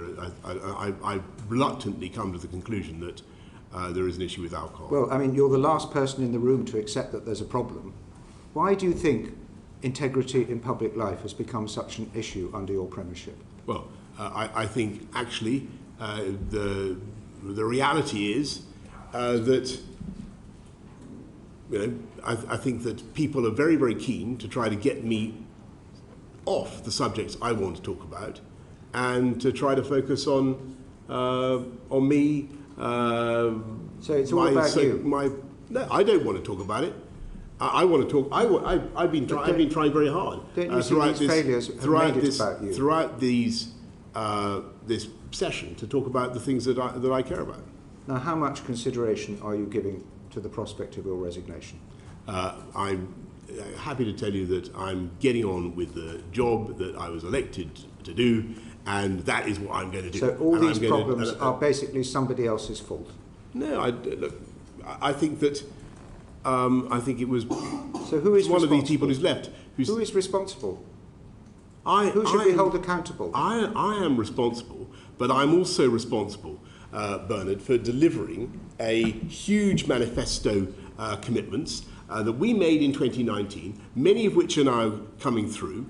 I reluctantly come to the conclusion that there is an issue with alcohol. Well, I mean, you're the last person in the room to accept that there's a problem. Why do you think integrity in public life has become such an issue under your premiership? Well, I think actually the reality is that I think that people are very, very keen to try to get me off the subjects I want to talk about, and to try to focus on me. So it's all about you. No, I don't want to talk about it. I want to talk. I've been trying very hard. Don't you see these failures have made it about you? Throughout this session, to talk about the things that I care about. Now, how much consideration are you giving to the prospect of your resignation? I'm happy to tell you that I'm getting on with the job that I was elected to do, and that is what I'm going to do. So all these problems are basically somebody else's fault? No, I think that I think it was so who is one of these people who's left. Who is responsible? Who should be held accountable? I am responsible, but I'm also responsible, Bernard, for delivering a huge manifesto commitments that we made in 2019, many of which are now coming through.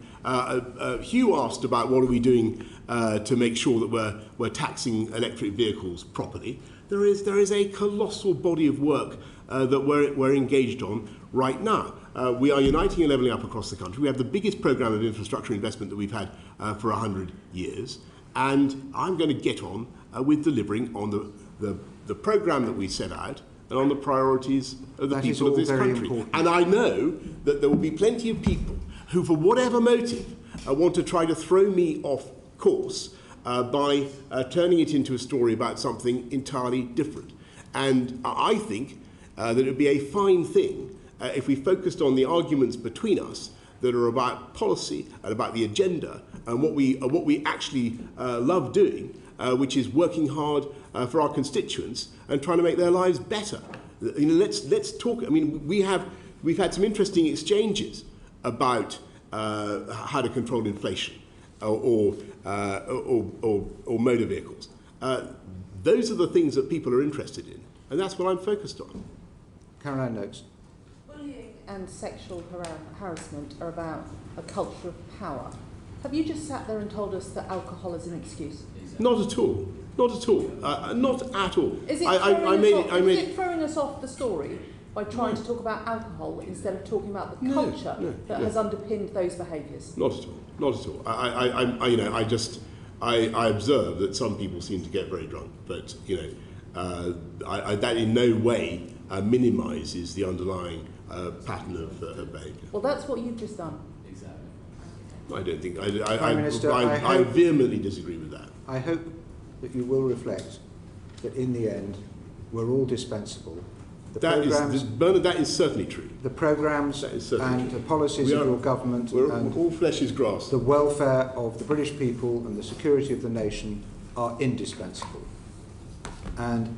Hugh asked about what are we doing to make sure that we're taxing electric vehicles properly. There is a colossal body of work that we're engaged on right now. We are uniting and levelling up across the country. We have the biggest programme of infrastructure investment that we've had for 100 years. And I'm going to get on with delivering on the programme that we set out and on the priorities of the people of this country. Important. And I know that there will be plenty of people who, for whatever motive, want to try to throw me off course by turning it into a story about something entirely different. And I think that it would be a fine thing if we focused on the arguments between us that are about policy and about the agenda and what we actually love doing, which is working hard for our constituents and trying to make their lives better. Let's talk. I mean, we've had some interesting exchanges about how to control inflation or motor vehicles. Those are the things that people are interested in, and that's what I'm focused on. Caroline Noakes. Bullying and sexual harassment are about a culture of power. Have you just sat there and told us that alcohol is an excuse? Not at all. Not at all. Not at all. Is it throwing us off the story by trying to talk about alcohol instead of talking about the culture that has underpinned those behaviours? Not at all. Not at all. I observe that some people seem to get very drunk, but that in no way minimises the underlying pattern of behaviour. Well, that's what you've just done. Exactly. I don't think. I vehemently disagree with that. I hope that you will reflect that in the end we're all dispensable. Bernard, that is certainly true. The programmes and the policies of your government and all flesh is grass. The welfare of the British people and the security of the nation are indispensable. And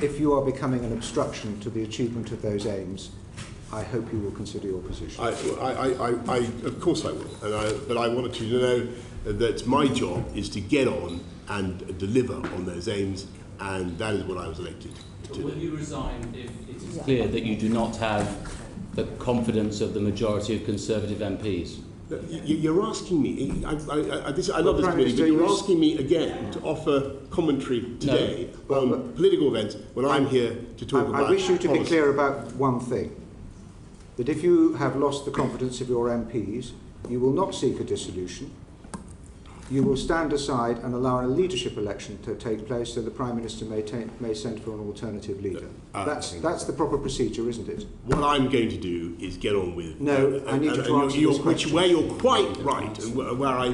if you are becoming an obstruction to the achievement of those aims, I hope you will consider your position. Of course I will. But I wanted you to know that my job is to get on and deliver on those aims, and that is what I was elected to do. Will you resign if it is clear that you do not have the confidence of the majority of Conservative MPs? You're asking me, I love this committee, but you're asking me again to offer commentary today on political events when I'm here to talk about I wish you to policy. be clear about one thing, that if you have lost the confidence of your MPs, you will not seek a dissolution, you will stand aside and allow a leadership election to take place so the Prime Minister may send for an alternative leader. That's the proper procedure, isn't it? What I'm going to do is get on with... No, I need you to answer this question. Where you're quite right, and where I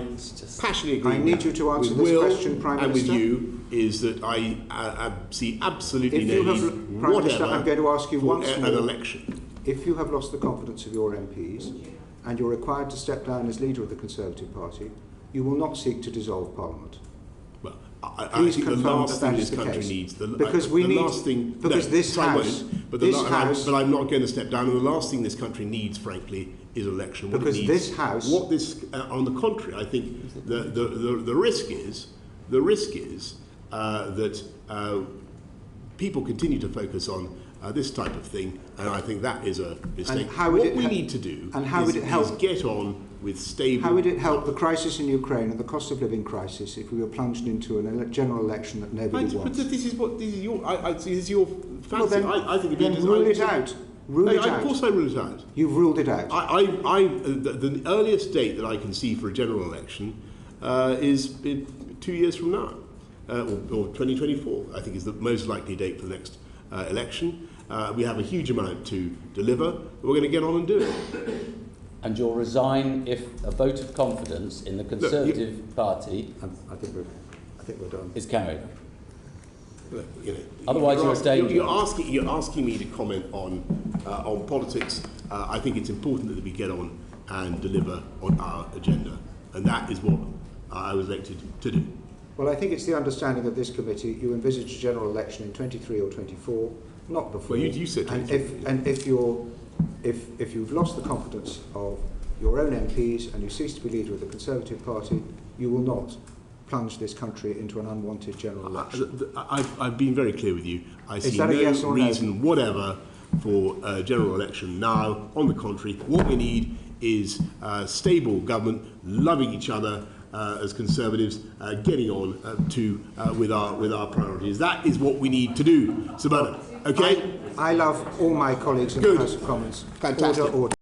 passionately agree I need you to answer this question, Prime Minister. And with you, is that I see absolutely no need Prime Minister, I'm going to ask you once more, an election. If you have lost the confidence of your MPs and you're required to step down as leader of the Conservative Party, you will not seek to dissolve Parliament. Well, Please I think the confirm last that thing is this the country case. needs... Because we need... Because this House... But I'm not going to step down, and the last thing this country needs, frankly, is an election. What because it needs, this House... on the contrary, I think the risk is that people continue to focus on this type of thing, and I think that is a mistake. What we need to do is get on with stable... How would it help the crisis in Ukraine and the cost of living crisis if we were plunged into a general election that nobody wants? But this is your fancy. Well, then, I think then rule it out. Rule it out. Of course I rule it out. You've ruled it out. The earliest date that I can see for a general election is 2 years from now, or 2024, I think is the most likely date for the next election. We have a huge amount to deliver, but we're going to get on and do it. And you'll resign if a vote of confidence in the Conservative Party I think we're done. is carried. Look, Otherwise, you're a danger. You're asking me to comment on politics. I think it's important that we get on and deliver on our agenda, and that is what I was elected to do. Well, I think it's the understanding of this committee you envisage a general election in 23 or 24, not before. Well, you said 23. And if you've lost the confidence of your own MPs and you cease to be leader of the Conservative Party, you will not plunge this country into an unwanted general election. I've been very clear with you. I see no reason whatever for a general election now. On the contrary, what we need is stable government, loving each other as Conservatives, getting on with our priorities. That is what we need to do, Sir Bernard. Okay? I love all my colleagues in the House of Commons. Fantastic. Order.